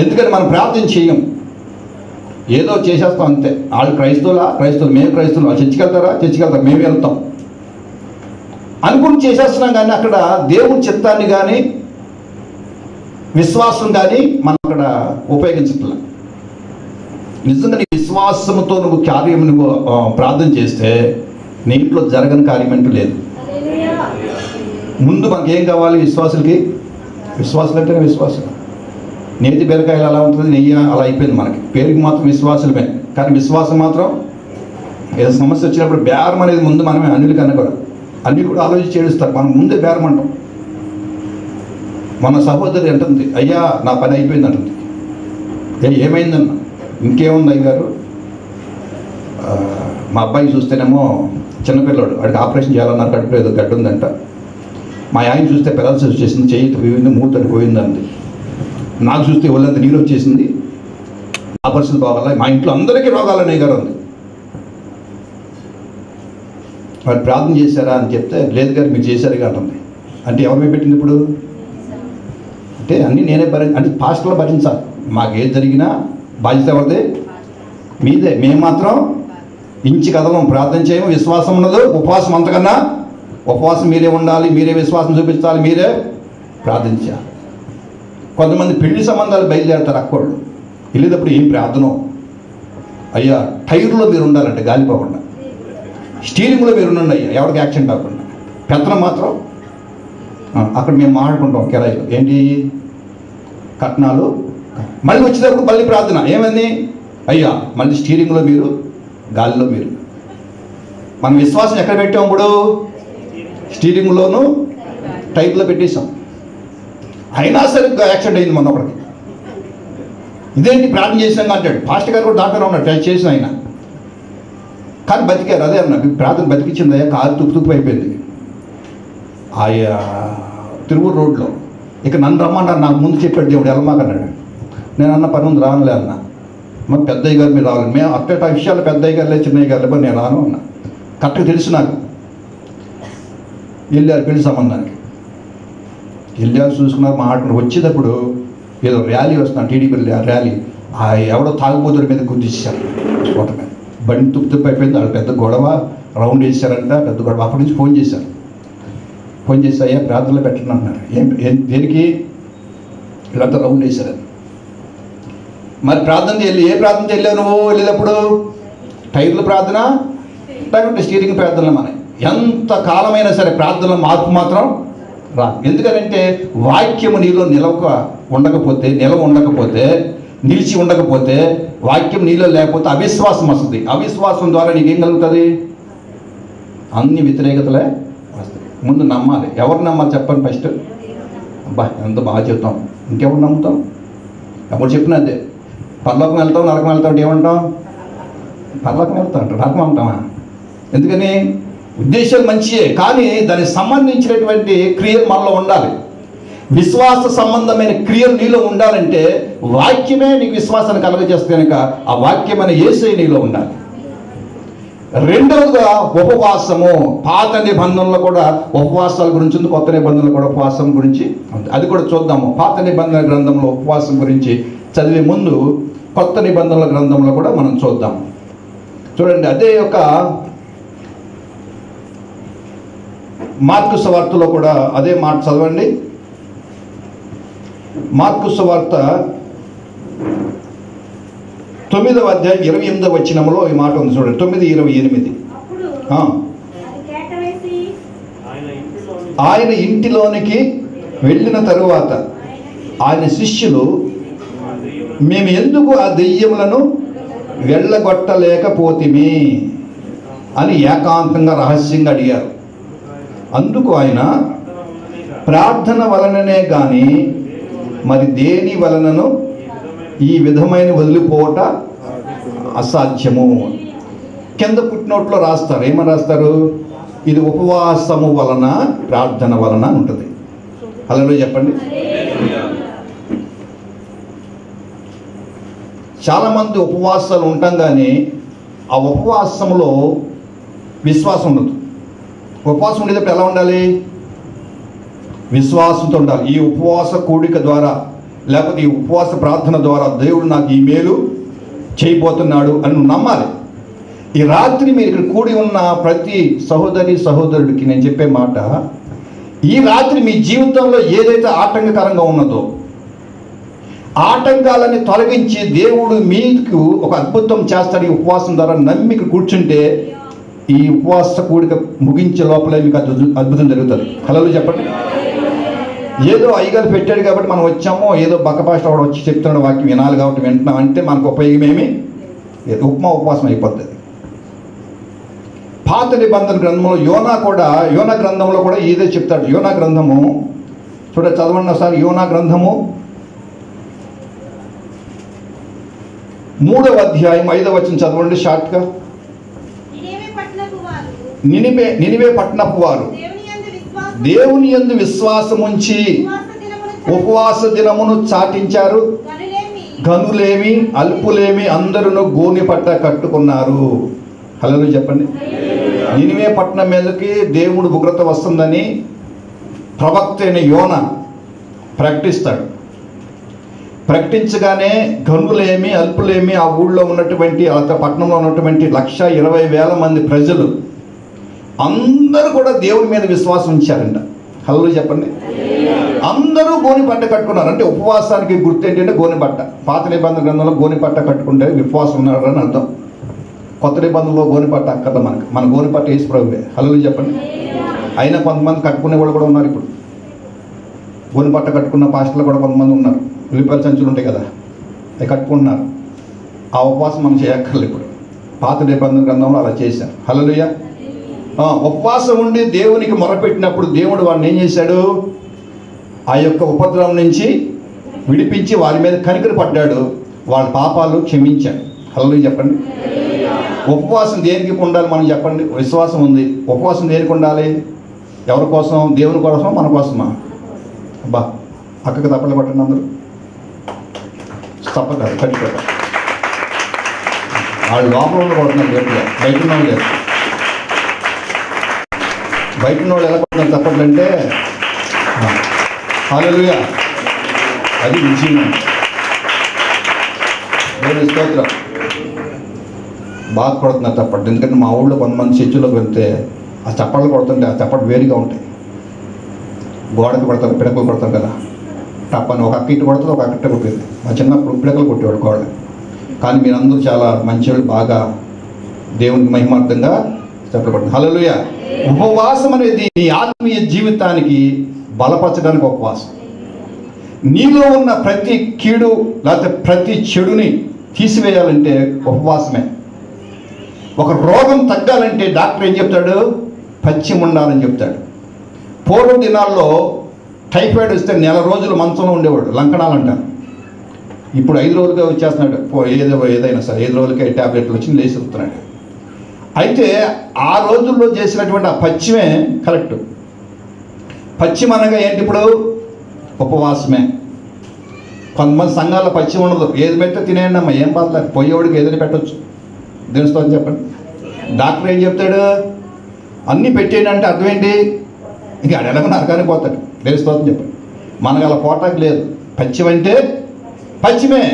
Speaker 2: ఎందుకని మనం ప్రార్థన చేయం, ఏదో చేసేస్తాం అంతే. వాళ్ళు క్రైస్తవులు మేము క్రైస్తవులు, వాళ్ళు చర్చికి వెళ్తారు, మేము వెళ్తాం అనుకుని చేసేస్తున్నాం. కానీ అక్కడ దేవుని చిత్తాన్ని కానీ విశ్వాసం కానీ మనం అక్కడ ఉపయోగించట్లేదు. నిజంగా నీ విశ్వాసంతో నువ్వు కార్యం నువ్వు ప్రార్థన చేస్తే నీ ఇంట్లో జరగని కార్యం అంటూ లేదు. ముందు మనకి ఏం కావాలి? విశ్వాసులకి. విశ్వాసులు అంటేనే విశ్వాసం. నేతి బీరకాయలు అలా ఉంటుంది, నెయ్యి అలా అయిపోయింది మనకి. పేరుకి మాత్రం విశ్వాసులమే, కానీ విశ్వాసం మాత్రం ఏదో సమస్య వచ్చినప్పుడు బేరం అనేది ముందు మనమే. అన్నిలు కన్నా కూడా అన్నీ కూడా ఆలోచించి చేస్తారు, మనం ముందే బేరం అంటాం. మన సహోదరి అంటుంది, అయ్యా నా పని అయిపోయింది అంటుంది. ఏమైందన్న? ఇంకేముంది అయ్యగారు, మా అబ్బాయి చూస్తేనేమో చిన్నపిల్లడు, వాడికి ఆపరేషన్ చేయాలన్నారు, కడుపులో ఏదో గడ్డ ఉందంట. మా ఆయన చూస్తే పెరాలసిస్ వచ్చేసింది, చెయ్యి పోయింది, మూతడి పోయిందండి. నాకు చూస్తే ఒళ్ళంత నీరు వచ్చేసింది, ఆ పరిస్థితి బాగాల. మా ఇంట్లో అందరికీ రోగాలనే గారు ఉంది. వారు ప్రార్థన చేశారా అని చెప్తే లేదు గారు మీరు చేశారుగా అంటుంది. అంటే ఎవరి మీద పెట్టింది ఇప్పుడు? అంటే అన్నీ నేనే అంటే పాస్టర్లో భరించాలి. మాకు ఏది జరిగినా బాధ్యత ఎవరిది? మీదే. మేము మాత్రం ఇంచి కదలం, ప్రార్థన చేయము, విశ్వాసం ఉండదు. ఉపవాసం అంతకన్నా ఉపవాసం మీరే ఉండాలి, మీరే విశ్వాసం చూపించాలి, మీరే ప్రార్థించాలి. కొంతమంది పెళ్లి సంబంధాలు బయలుదేరుతారు అక్కోళ్ళు. వెళ్ళేటప్పుడు ఏం ప్రార్థనో, అయ్యా టైర్లో మీరు ఉండాలంటే గాలిపోకుండా, స్టీరింగ్లో మీరు ఉండండి అయ్యా ఎవరికి యాక్సిడెంట్ అవ్వకుండా. పెత్తనం మాత్రం అక్కడ మేము మాట్లాడుకుంటాం కిరాయిలో ఏంటి కట్నాలు. మళ్ళీ వచ్చేటప్పుడు మళ్ళీ ప్రార్థన ఏమైంది? అయ్యా మళ్ళీ స్టీరింగ్లో మీరు, గాలిలో మీరు. మనం విశ్వాసం ఎక్కడ పెట్టాం? ఇప్పుడు స్టీరింగ్లోనూ టైర్లో పెట్టేసాం. అయినా సరే యాక్సిడెంట్ అయింది మొన్న ఒకటికి. ఇదేంటి ప్రార్థన చేసినాక అంటాడు. పాస్టర్ గారు కూడా డాక్టర్ ఉన్నాడు, టెస్ట్ చేసిన ఆయన, కానీ బతికారు. అదే అన్న ప్రార్థన బతికించింది. అయ్యా కారు తుప్పు అయిపోయింది ఆయా తిరువూరు రోడ్లో. ఇక నన్ను రమ్మన్నారు, నాకు ముందు చెప్పాడు దేవుడు వెళ్ళమాకన్నాడు. నేను అన్న పని ఉంది రానులే అన్న. మరి పెద్దయ్య గారు మీరు రావాలి, మేము అట్టేట విషయాలు పెద్దయ్య గారులే చిన్నయ్య గారులే నేను రాను అన్న. కరెక్ట్గా తెలుసు నాకు. వెళ్ళారు పెళ్లి సంబంధానికి, వెళ్ళారు, చూసుకున్నారు, మాట్లాడుకున్నారు. వచ్చేటప్పుడు ఏదో ర్యాలీ వస్తున్నాను, టీడీపీ ర్యాలీ. ఆ ఎవడో తాగుబోతుడి మీద గుర్తించారు కోట మీద. బండి తుప్పు అయిపోయింది. వాళ్ళు పెద్ద గొడవ రౌండ్ వేసారంట, పెద్ద గొడవ. అప్పటి నుంచి ఫోన్ చేశారు. ఫోన్ చేసి అయ్యా ప్రార్థనలో పెట్టండి అంటున్నారు. ఏం దేనికి? వీళ్ళంతా రౌండ్ వేశారని. మరి ప్రార్థన వెళ్ళి ఏ ప్రార్థన వెళ్ళావు నువ్వు? వెళ్ళేటప్పుడు టైర్లు ప్రార్థన, లేకపోతే స్టీరింగ్ ప్రార్థనలు. మన ఎంత కాలమైనా సరే ప్రార్థనలో మార్పు మాత్రం రాదు. ఎందుకంటే వాక్యము నీలో నిలవ ఉండకపోతే నిలిచి ఉండకపోతే, వాక్యం నీలో లేకపోతే అవిశ్వాసం వస్తుంది. అవిశ్వాసం ద్వారా నీకేం కలుగుతుంది? అన్ని వ్యతిరేకతలే వస్తాయి. ముందు నమ్మాలి. ఎవరు నమ్మాలి చెప్పండి ఫస్ట్? అబ్బా ఎంత బాగా చెప్తాం, ఇంకెవరు నమ్ముతాం? ఎవరు చెప్పినా అదే. పరలోకం వెళ్తాం, నరకం వెళ్తాం అంటే ఏమంటాం? పరలోకం వెళ్తాం అంటాం, నరకం అంటామా? ఎందుకని? ఉద్దేశాలు మంచియే, కానీ దానికి సంబంధించినటువంటి క్రియలు మనలో ఉండాలి. విశ్వాస సంబంధమైన క్రియలు నీలో ఉండాలంటే వాక్యమే నీకు విశ్వాసాన్ని కలుగజేస్తే కనుక ఆ వాక్యమైన యేసయ్య నీలో ఉండాలి. రెండవదిగా ఉపవాసము. పాత నిబంధనలో కూడా ఉపవాసాల గురించి ఉంది, కొత్త నిబంధనలో కూడా ఉపవాసం గురించి ఉంది. అది కూడా చూద్దాము. పాత నిబంధన గ్రంథంలో ఉపవాసం గురించి చదివే ముందు కొత్త నిబంధనల గ్రంథంలో కూడా మనం చూద్దాం. చూడండి, అదే యొక్క మార్కు సువార్తలో కూడా అదే మాట చదవండి. మార్కు సువార్త 9వ అధ్యాయం 28వ వచనంలో ఈ మాట ఉంది. చూడండి, 9:28. ఆయన ఇంటిలోనికి వెళ్ళిన తరువాత ఆయన శిష్యులు, మేము ఎందుకు ఆ దెయ్యములను వెళ్ళగొట్టలేకపోతిమి అని ఏకాంతంగా రహస్యంగా అడిగారు. అందుకు ఆయన, ప్రార్థన వలననే కానీ మరి దేని వలనను ఈ విధమైన వదిలిపోవట అసాధ్యము. కింద పుట్టినోట్లో రాస్తారు, ఏమని రాస్తారు? ఇది ఉపవాసము వలన, ప్రార్థన వలన ఉంటుంది. హల్లెలూయా చెప్పండి. చాలామంది ఉపవాసాలు ఉంటాం, కానీ ఆ ఉపవాసంలో విశ్వాసం ఉండదు. ఉపవాసం ఉండేటప్పుడు ఎలా ఉండాలి? విశ్వాసంతో ఉండాలి. ఈ ఉపవాస కూడిక ద్వారా, లేకపోతే ఈ ఉపవాస ప్రార్థన ద్వారా దేవుడు నాకు ఈ మేలు చేయబోతున్నాడు అని నువ్వు నమ్మాలి. ఈ రాత్రి మీరు ఇక్కడ కూడి ఉన్న ప్రతి సహోదరి సహోదరుడికి నేను చెప్పే మాట, ఈ రాత్రి మీ జీవితంలో ఏదైతే ఆటంకకరంగా ఉన్నదో ఆటంకాలని తొలగించి దేవుడు మీకు ఒక అద్భుతం చేస్తాడు. ఈ ఉపవాసం ద్వారా నమ్మిక కూర్చుంటే ఈ ఉపవాస కూడిక ముగించే లోపలే మీకు అద్భుతం జరుగుతుంది. హల్లెలూయా చెప్పండి. ఏదో అయ్యగారు పెట్టాడు కాబట్టి మనం వచ్చామో, ఏదో బక్కపాస్ట్ వాడు వచ్చి చెప్తున్నాడు వాక్యం వినాలి కాబట్టి వింటున్నాం అంటే మనకు ఉపయోగమేమి లేదు. ఉపవాసం అయిపోతుంది. పాత నిబంధన గ్రంథంలో యోనా గ్రంథంలో కూడా ఇదే చెప్తాడు. యోనా గ్రంథము చదవండి ఒకసారి. యోనా గ్రంథము 3వ అధ్యాయం 5వ వచనం చదవండి షార్ట్గా. నినివే పట్టణపు వారు దేవుని యందు విశ్వాసముంచి ఉపవాస దినమును చాటించారు. గనులేమి అల్పులేమి అందరూ గోనె పట్ట కట్టుకున్నారు. హల్లెలూయా చెప్పండి. నినివే పట్టణం మీదకి దేవుడు ఉగ్రత వస్తుందని ప్రవక్త అయిన యోనా ప్రకటిస్తాడు. ప్రకటించగానే గనులేమి అల్పులేమి ఆ ఊళ్ళో ఉన్నటువంటి ఆ పట్టణంలో ఉన్నటువంటి 120,000 మంది ప్రజలు అందరూ కూడా దేవుడి మీద విశ్వాసం ఉంచారంట. హల్లెలూయా చెప్పండి. అందరూ గోనె పట్ట కట్టుకున్నారు. అంటే ఉపవాసానికి గుర్తు ఏంటంటే గోనె పట్ట. పాత నిబంధన గ్రంథంలో గోనె పట్ట కట్టుకుంటే విశ్వాసం ఉన్నాడు అని అర్థం. కొత్త నిబంధనలో గోనె పట్ట అక్కర్ల మనకు. మన గోనె పట్ట యేసు ప్రభువే. హల్లెలూయా చెప్పండి. అయినా కొంతమంది కట్టుకునే వాళ్ళు కూడా ఉన్నారు. ఇప్పుడు గోనె పట్ట కట్టుకున్న పాస్టర్లు కూడా కొంతమంది ఉన్నారు. ఉల్లిపాయల సంచులు ఉంటాయి కదా, అవి కట్టుకుంటున్నారు. ఆ ఉపవాసం మనం చేయక్కర్లేదు. ఇప్పుడు పాత నిబంధన గ్రంథంలో అలా చేశారు. హల్లెలూయా. ఉపవాసం ఉండి దేవునికి మొరపెట్టినప్పుడు దేవుడు వాడిని ఏం చేశాడు? ఆ యొక్క ఉపద్రవం నుంచి విడిపించి వారి మీద కనికర పడ్డాడు. వాళ్ళ పాపాలు క్షమించాడు. హల్లెలూయా చెప్పండి. ఉపవాసం దేనికి ఉండాలి మనం చెప్పండి? విశ్వాసం ఉంది. ఉపవాసం దేనికి ఉండాలి? ఎవరి కోసం? దేవుని కోసం, మన కోసమా? అబ్బా, అక్కకి తప్పలు పట్టండి అందరూ. తప్ప కాదు, కట్టిపోతా. వాళ్ళు లోపల కొడుతున్నారు, గట్టిగా. బయట ఉన్నవాళ్ళు లేదు. బయట ఉన్నవాళ్ళు ఎలా కొడుతున్నారు తప్పట్లు అంటే? హల్లెలూయా, అది విజయం. దేవుని స్తోత్రం. బాగా కొడుతున్నారు చప్పట్లు. ఎందుకంటే మా ఊళ్ళో కొంతమంది చర్చిలోకి వెళ్తే ఆ చప్పట్లు కొడుతుంటే ఆ చప్పట్లు వేడిగా ఉంటాయి. గోడకు కొడతారు, పిడకలు కొడతారు కదా, తప్పని ఒక అక్క ఇటు కొడుతుంది, ఒక అక్క కొట్టేది. మా చిన్నప్పుడు పిడకలు కొట్టేవాడు గోడ. కానీ మీరందరూ చాలా మంచివాళ్ళు, బాగా దేవునికి మహిమార్థంగా చప్పట్లు కొడుతుంది. హల్లెలూయా. ఉపవాసం అనేది నీ ఆత్మీయ జీవితానికి బలపరచడానికి ఉపవాసం. నీలో ఉన్న ప్రతి కీడు లేకపోతే ప్రతి చెడుని తీసివేయాలంటే ఉపవాసమే. ఒక రోగం తగ్గాలంటే డాక్టర్ ఏం చెప్తాడు? పచ్చిమ ఉండాలని చెప్తాడు. పూర్వ దినాల్లో టైఫాయిడ్ వస్తే 1 రోజులు మంచంలో ఉండేవాడు, లంకణాలు అంటారు. ఇప్పుడు 5 రోజులుగా వచ్చేస్తున్నాడు. ఏదైనా సరే 5 రోజులకే ట్యాబ్లెట్లు వచ్చి లేచి వస్తున్నాడు. అయితే ఆ రోజుల్లో చేసినటువంటి ఆ పచ్చిమే కరెక్ట్. పశ్చిమ అనగా ఏంటి? ఇప్పుడు ఉపవాసమే. కొంతమంది సంఘాల్లో పశ్చిమ ఉండదు. ఏది పెడితే తినేయండి అమ్మ, ఏం బాధలేదు, పోయేవాడికి ఏదైనా పెట్టవచ్చు. దేనిస్తో అని చెప్పండి. డాక్టర్ ఏం చెప్తాడు? అన్నీ పెట్టేయండి అంటే అర్థం ఏంటి? ఇంకా ఎలాగో నరకానికి పోతాడు. దేనిస్తో అని చెప్పండి. మనకు అలా పోటానికి లేదు. పశ్చిమ అంటే పశ్చిమే.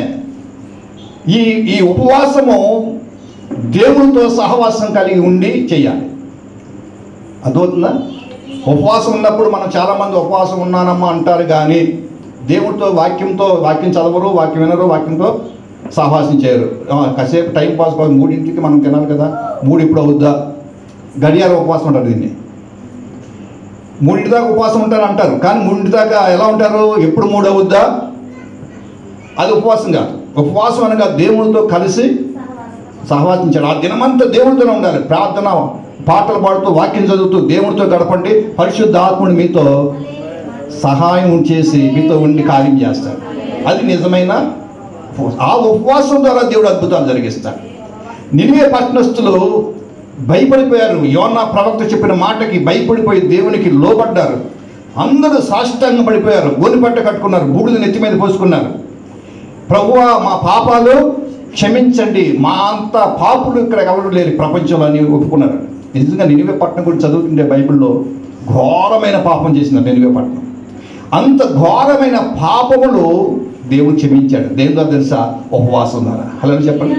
Speaker 2: ఈ ఈ ఉపవాసము దేవునితో సహవాసం కలిగి ఉండి చేయాలి. అర్థమవుతుందా? ఉపవాసం ఉన్నప్పుడు మనం చాలామంది ఉపవాసం ఉన్నానమ్మా అంటారు, కానీ దేవుడితో వాక్యం చదవరు, వాక్యం వినరు, వాక్యంతో సహవాసం చేయరు. కాసేపు టైం పాస్ 3ంటికి మనం తినాలి కదా, 3 ఇప్పుడు అవుద్దా, గడియార ఉపవాసం ఉంటారు. దీన్ని 3 దాకా ఉపవాసం ఉంటారు అంటారు, కానీ 3 దాకా ఎలా ఉంటారు? ఎప్పుడు 3 అవుద్దా, అది ఉపవాసం కాదు. ఉపవాసం అనగా దేవునితో కలిసి సహవాసించాడు. ఆ దినమంతా దేవునితోనే ఉండాలి. ప్రార్థన, పాటలు పాడుతూ, వాక్యం చదువుతూ దేవునితో గడపండి. పరిశుద్ధ ఆత్ముడు మీతో సహాయం చేసి మీతో ఉండి కార్యం చేస్తాడు. అది నిజమైన ఆ ఉపవాసం ద్వారా దేవుడు అద్భుతాలు జరిగిస్తాడు. నినివే పట్టణస్థులు భయపడిపోయారు. యోనా ప్రవక్త చెప్పిన మాటకి భయపడిపోయి దేవునికి లోబడ్డారు. అందరూ సాష్టాంగం పడిపోయారు, గోనిపట్ట కట్టుకున్నారు, బూడిద నెత్తి మీద పోసుకున్నారు. ప్రభువా, మా పాపాలు క్షమించండి, మా అంత పాపులు ఇక్కడ ఎవరు లేరు ప్రపంచంలో అని ఒప్పుకున్నారు. నిజంగా నినివే పట్టణం గురించి చదువుతుంటే బైబిల్లో ఘోరమైన పాపం చేసిన నినివే పట్టణం. అంత ఘోరమైన పాపములు దేవుడు క్షమించాడు. దేవుని ద్వారా తెలుసా? ఉపవాసం ద్వారా. హలో చెప్పండి.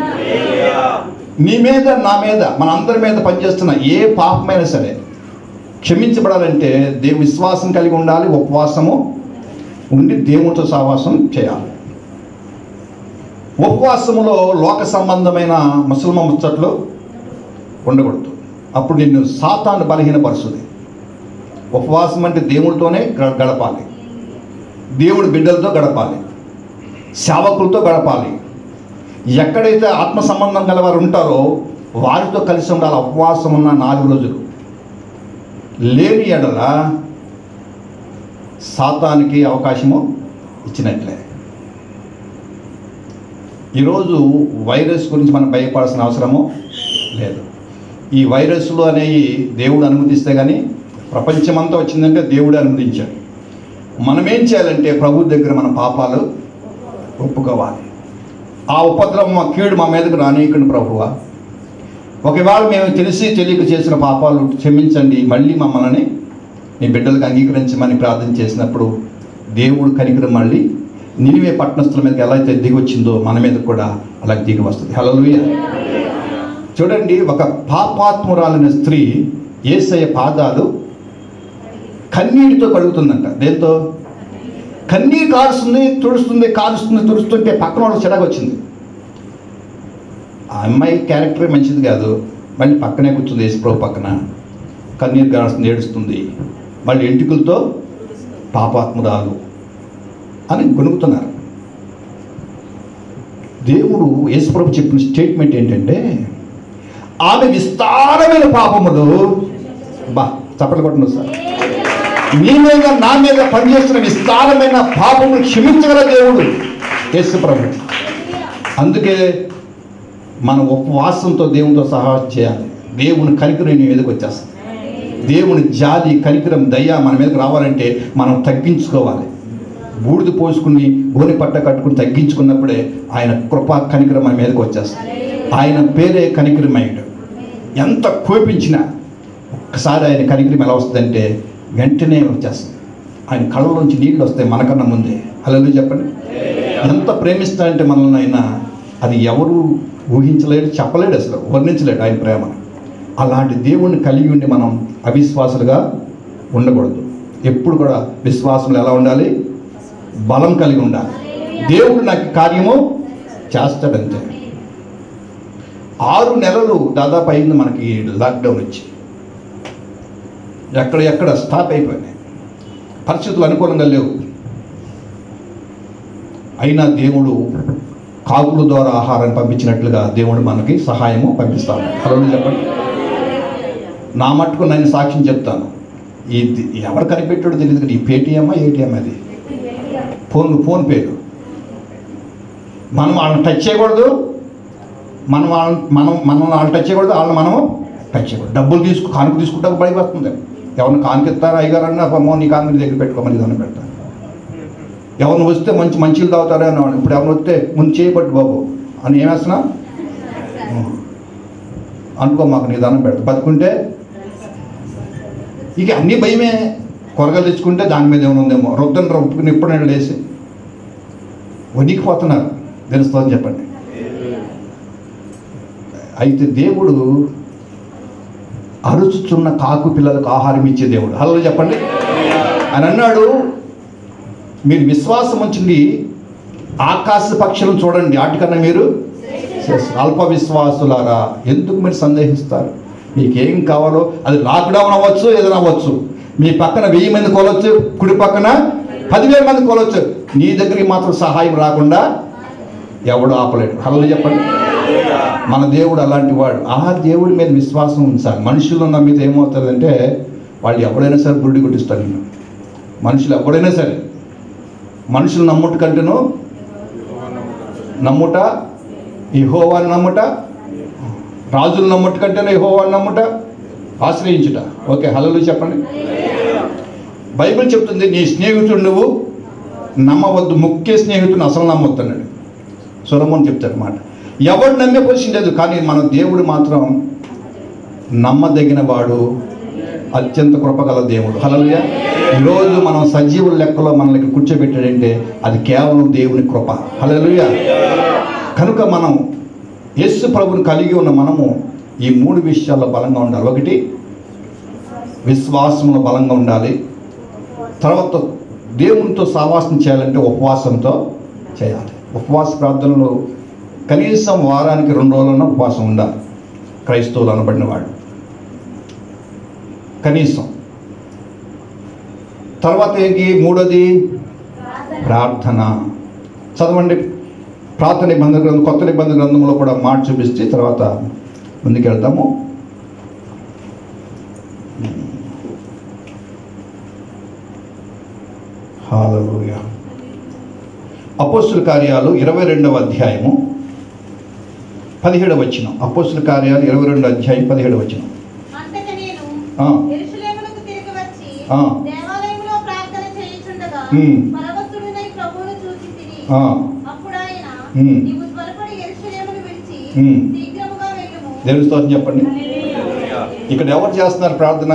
Speaker 2: నీ మీద, నా మీద, మన అందరి మీద పనిచేస్తున్న ఏ పాపమైనా సరే క్షమించబడాలంటే దేవుని విశ్వాసం కలిగి ఉండాలి, ఉపవాసము ఉండి దేవునితో సహవాసం చేయాలి. ఉపవాసములో లోక సంబంధమైన ముసల్మా ముచ్చట్లు ఉండకూడదు. అప్పుడు నిన్ను సాతాను బలహీనపరుస్తుంది. ఉపవాసం అంటే దేవుడితోనే గడపాలి, దేవుడి బిడ్డలతో గడపాలి, సేవకులతో గడపాలి. ఎక్కడైతే ఆత్మ సంబంధం గల వారు ఉంటారో వారితో కలిసి ఉండాలి. ఉపవాసం ఉన్న 4 రోజులు లేని ఎడల సాతానికి అవకాశము ఇచ్చినట్లే. ఈరోజు వైరస్ గురించి మనం భయపడాల్సిన అవసరము లేదు. ఈ వైరస్లు అనేవి దేవుడు అనుమతిస్తే కానీ, ప్రపంచమంతా వచ్చిందంటే దేవుడే అనుమతించాడు. మనం ఏం చేయాలంటే ప్రభు దగ్గర మన పాపాలు ఒప్పుకోవాలి. ఆ ఉపద్రవం, మా కీడు మా మీదకు రానీయకండి ప్రభువా. ఒకవేళ మేము తెలిసి తెలియక చేసిన పాపాలు క్షమించండి, మళ్ళీ మమ్మల్ని మీ బిడ్డలకు అంగీకరించమని ప్రార్థన చేసినప్పుడు దేవుడు కనికరం మళ్ళీ నినివే పట్టణస్థుల మీదకి ఎలా అయితే దిగి వచ్చిందో మన మీద కూడా అలా దిగి వస్తుంది. హల్లెలూయా. చూడండి, ఒక పాపాత్మురాలైన స్త్రీ యేసయ్య పాదాలు కన్నీటితో కడుగుతుందంట. దేంతో? కన్నీరు కారుస్తుంది, తుడుస్తుంది, కారుస్తుంది, తుడుస్తుంటే పక్కన వాళ్ళకి చిరాకు వచ్చింది. ఆ అమ్మాయి క్యారెక్టరే మంచిది కాదు. మళ్ళీ పక్కనే కూర్చుంది యేసుప్రభు పక్కన, కన్నీరు కారుస్తుంది, ఏడుస్తుంది. మళ్ళీ ఎంటికలతో పాపాత్మురాలు అని గొనుగుతున్నారు. దేవుడు యేసుప్రభు చెప్పిన స్టేట్మెంట్ ఏంటంటే, ఆమె విస్తారమైన పాపములు, చప్పట్లు కొట్టండి సార్, నీ మీద నా మీద పనిచేస్తున్న విస్తారమైన పాపములు క్షమించగల దేవుడు యేసుప్రభు. అందుకే మనం ఉపవాసంతో దేవునితో సహాయం చేయాలి. దేవుని కనికరం నీ మీదకి వచ్చేస్తుంది. దేవుని జాలి, కనికరం, దయ మన మీదకి రావాలంటే మనం తగ్గించుకోవాలి. బూడిద పోసుకుని గోని పట్ట కట్టుకుని తగ్గించుకున్నప్పుడే ఆయన కృపా కనికరం మన మీదకి వచ్చేస్తుంది. ఆయన పేరే కనికరమయ్యాడు. ఎంత కోపించినా ఒక్కసారి ఆయన కనికరం ఎలా వస్తుందంటే వెంటనే వచ్చేస్తుంది. ఆయన కళ్ళలోంచి నీళ్ళు వస్తాయి మనకన్నా ముందే. హల్లెలూయా చెప్పండి. ఎంత ప్రేమిస్తాడంటే మనల్ని అయినా అది ఎవరు ఊహించలేడు, చెప్పలేడు, అసలు వర్ణించలేడు ఆయన ప్రేమ. అలాంటి దేవుణ్ణి కలిగి ఉండి మనం అవిశ్వాసులుగా ఉండకూడదు. ఎప్పుడు కూడా విశ్వాసంలో ఎలా ఉండాలి? బలం కలిగి ఉండాలి. దేవుడు నాకు కార్యము చేస్తాడంతే. 6 నెలలు దాదాపు అయింది మనకి లాక్డౌన్ వచ్చి. ఎక్కడ స్టాప్ అయిపోయినాయి, పరిస్థితులు అనుకూలంగా లేవు. అయినా దేవుడు కాకుల ద్వారా ఆహారాన్ని పంపించినట్లుగా దేవుడు మనకి సహాయము పంపిస్తాడు. హల్లెలూయా చెప్పండి. నా మట్టుకు నేను సాక్ష్యం చెప్తాను. ఇది ఎవరు కనిపెట్టాడో తెలియదు కానీ ఈ పేటీఎమ్మా ఏటీఎం అది ఫోన్ పేలు మనం వాళ్ళని టచ్ చేయకూడదు, మనం వాళ్ళని టచ్ చేయకూడదు, వాళ్ళని మనము టచ్ చేయకూడదు. డబ్బులు కానుక తీసుకుంటే బయట వస్తుంది. ఎవరిని కానుకెత్తారా అయ్యగారన్నా అమ్మో నీ కానుక దగ్గర పెట్టుకోమని దాన్ని పెడతాను. ఎవరిని వస్తే మంచిలు తాగుతారా అన్నవాడు. ఇప్పుడు ఎవరిని వస్తే ముందు చేయబట్టు బాబు అని ఏమేస్తున్నా అనుకో, మాకు నిదానం పెడతా. బతుకుంటే ఇక అన్నీ భయమే. కూరగాయలు తెచ్చుకుంటే దాని మీద ఏమైనా ఉందేమో, రొద్దని రొప్పుకుని ఇప్పుడు నేను లేచి వణికిపోతున్నారు. తెలుస్తుందని చెప్పండి. అయితే దేవుడు అరుచుచున్న కాకు పిల్లలకు ఆహారం ఇచ్చే దేవుడు. హలో చెప్పండి. అని అన్నాడు, మీరు విశ్వాసం ఉంచండి, ఆకాశ పక్షులను చూడండి, వాటికన్నా మీరు అల్ప విశ్వాసులారా ఎందుకు మీరు సందేహిస్తారు? మీకేం కావాలో అది లాక్డౌన్ అవ్వచ్చు, ఏదైనా అవ్వచ్చు. మీ పక్కన 1000 మంది కోలొచ్చు, కుడి పక్కన 10,000 మంది కోలొచ్చు, నీ దగ్గరికి మాత్రం సహాయం రాకుండా ఎవడు ఆపలేడు. హలో చెప్పండి. మన దేవుడు అలాంటి వాడు. ఆ దేవుడి మీద విశ్వాసం ఉంచాలి. మనుషులు నమ్మితే ఏమవుతుందంటే వాళ్ళు ఎవడైనా సరే గుడ్డి కొట్టిస్తారు. నేను మనుషులు ఎవడైనా సరే, మనుషులు నమ్ముట కంటేను నమ్ముట, యెహోవాను నమ్ముట, రాజులు నమ్ముట కంటేను యెహోవాను నమ్ముట, ఆశ్రయించుట. ఓకే, హల్లెలూయా చెప్పండి. బైబిల్ చెప్తుంది, నీ స్నేహితుడు నువ్వు నమ్మవద్దు, ముఖ్య స్నేహితుడిని అసలు నమ్మొద్దు అన్నాడు సొలొమోను చెప్తాడు మాట. ఎవడు నమ్మే పొజిషన్ లేదు, కానీ మన దేవుడు మాత్రం నమ్మదగిన వాడు, అత్యంత కృపగల దేవుడు. హల్లెలూయా. ఈరోజు మనం సజీవుల లెక్కలో మనల్ని కూర్చోబెట్టాడంటే అది కేవలం దేవుని కృప. హల్లెలూయా. కనుక మనం యేసు ప్రభుని కలిగి ఉన్న మనము ఈ 3 విషయాల్లో బలంగా ఉండాలి. ఒకటి, విశ్వాసంలో బలంగా ఉండాలి. తర్వాత దేవునితో సహవాసం చేయాలంటే ఉపవాసంతో చేయాలి. ఉపవాస ప్రార్థనలు కనీసం వారానికి 2 రోజులన్నా ఉపవాసం ఉండాలి క్రైస్తవులు అనబడిన వాడు, కనీసం. తర్వాత ఏంటి? 3వది ప్రార్థన. చదవండి ప్రార్థన నిబంధన గ్రంథం, కొత్త నిబంధన గ్రంథంలో కూడా మాట చూపిస్తే తర్వాత ముందుకెళ్తాము. హల్లెలూయా. అపోస్తుల కార్యాలు 22వ అధ్యాయము 17వ వచనం. అపోస్తుల కార్యాలు 22వ అధ్యాయం 17వ వచనం.
Speaker 3: అంతటా నేను యెరూషలేమునకు తిరిగి వచ్చి దేవాలయములో ప్రార్థన చేయుచుండగా పరవశుడనై ప్రభువును చూచితిని. అప్పుడు ఆయన, నీవు త్వరపడి యెరూషలేమును విడిచి శీఘ్రముగా వెళ్ళుము.
Speaker 2: దేవుని స్తోత్రం చెప్పండి. ఇక్కడ ఎవరు చేస్తున్నారు ప్రార్థన?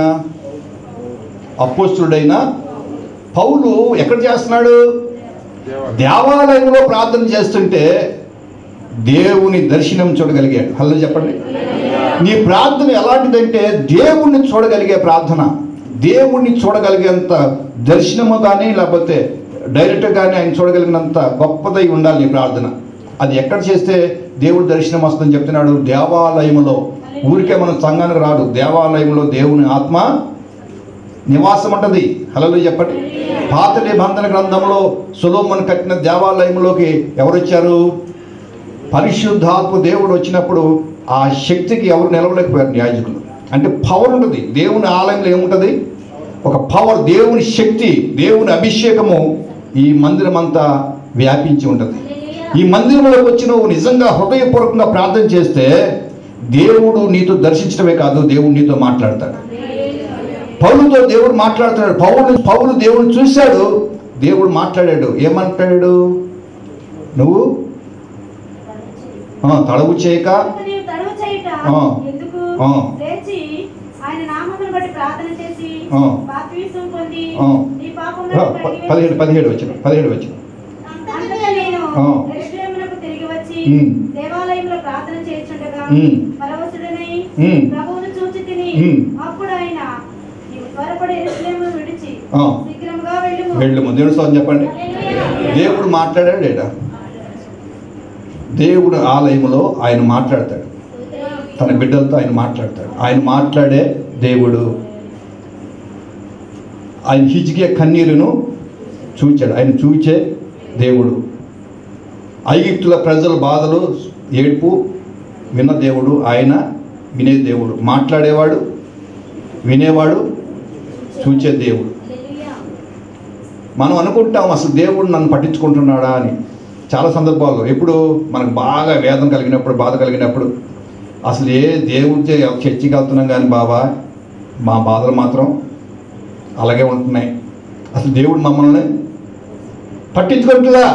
Speaker 2: అపోస్తులుడైన పౌలు ఎక్కడ చేస్తున్నాడు? దేవాలయంలో ప్రార్థన చేస్తుంటే దేవుని దర్శనం చూడగలిగాడు. హల్లెలూయా చెప్పండి. నీ ప్రార్థన ఎలాంటిదంటే దేవుణ్ణి చూడగలిగే ప్రార్థన. దేవుణ్ణి చూడగలిగేంత దర్శనము కానీ లేకపోతే డైరెక్ట్గా కానీ ఆయన చూడగలిగినంత గొప్పదై ఉండాలి నీ ప్రార్థన. అది ఎక్కడ చేస్తే దేవుడి దర్శనం వస్తుందని చెప్తున్నాడు? దేవాలయంలో. ఊరికే మనం సంఘానికి రాదు, దేవాలయంలో దేవుని ఆత్మ నివాసం ఉంటుంది. హల్లెలూయా చెప్పండి. పాత నిబంధన గ్రంథంలో సొలొమోను కట్టిన దేవాలయంలోకి ఎవరు వచ్చారు? పరిశుద్ధాత్మ దేవుడు వచ్చినప్పుడు ఆ శక్తికి ఎవరు నిలవలేకపోయారు? యాజకులు. అంటే పవర్ ఉంటుంది దేవుని ఆలయంలో. ఏముంటుంది? ఒక పవర్, దేవుని శక్తి, దేవుని అభిషేకము ఈ మందిరం అంతా వ్యాపించి ఉంటుంది. ఈ మందిరంలోకి వచ్చి నువ్వు నిజంగా హృదయపూర్వకంగా ప్రార్థన చేస్తే దేవుడు నీతో దర్శించడమే కాదు, దేవుడు నీతో మాట్లాడతాడు. పౌలుతో దేవుడు మాట్లాడుతున్నాడు. పౌలు దేవుడు చూశాడు, దేవుడు మాట్లాడాడు. ఏమంటాడు? నువ్వు తడవు చేయక
Speaker 3: ఆయన నామమును బట్టి ప్రార్థన చేసి బాప్తిసం పొంది నీ పాపములను కడిగి
Speaker 2: 17 వచ్చిన
Speaker 3: అంతటా నేను యెరూషలేమునకు తిరిగి వచ్చి దేవాలయంలో ప్రార్థన చేయుచుండగా పరవశుడనై ప్రభువును చూచితిని. అప్పుడు ఆయన, నీవు త్వరపడి యెరూషలేమును విడిచి శీఘ్రముగా వెళ్ళుము.
Speaker 2: దేవుని స్తోత్రం చెప్పండి. దేవుడు మాట్లాడాడు. దేవుడు ఆలయంలో ఆయన మాట్లాడతాడు, తన బిడ్డలతో ఆయన మాట్లాడతాడు. ఆయన మాట్లాడే దేవుడు. ఆయన హిజ్కియా కన్నీరును చూచాడు, ఆయన చూచే దేవుడు. ఐగుప్తుల ప్రజల బాధలు, ఏడుపు విన్న దేవుడు. ఆయన వినే దేవుడు, మాట్లాడేవాడు, వినేవాడు, చూచే దేవుడు. మనం అనుకుంటాం అసలు దేవుడు నన్ను పట్టించుకుంటున్నాడా అని. చాలా సందర్భాల్లో ఎప్పుడు మనకు బాగా వేదన కలిగినప్పుడు, బాధ కలిగినప్పుడు అసలు దేవుడితో చర్చికి వెళ్తున్నాం కానీ బాబా మా బాధలు మాత్రం అలాగే ఉంటున్నాయి, అసలు దేవుడు మమ్మల్ని పట్టించుకుంటుందా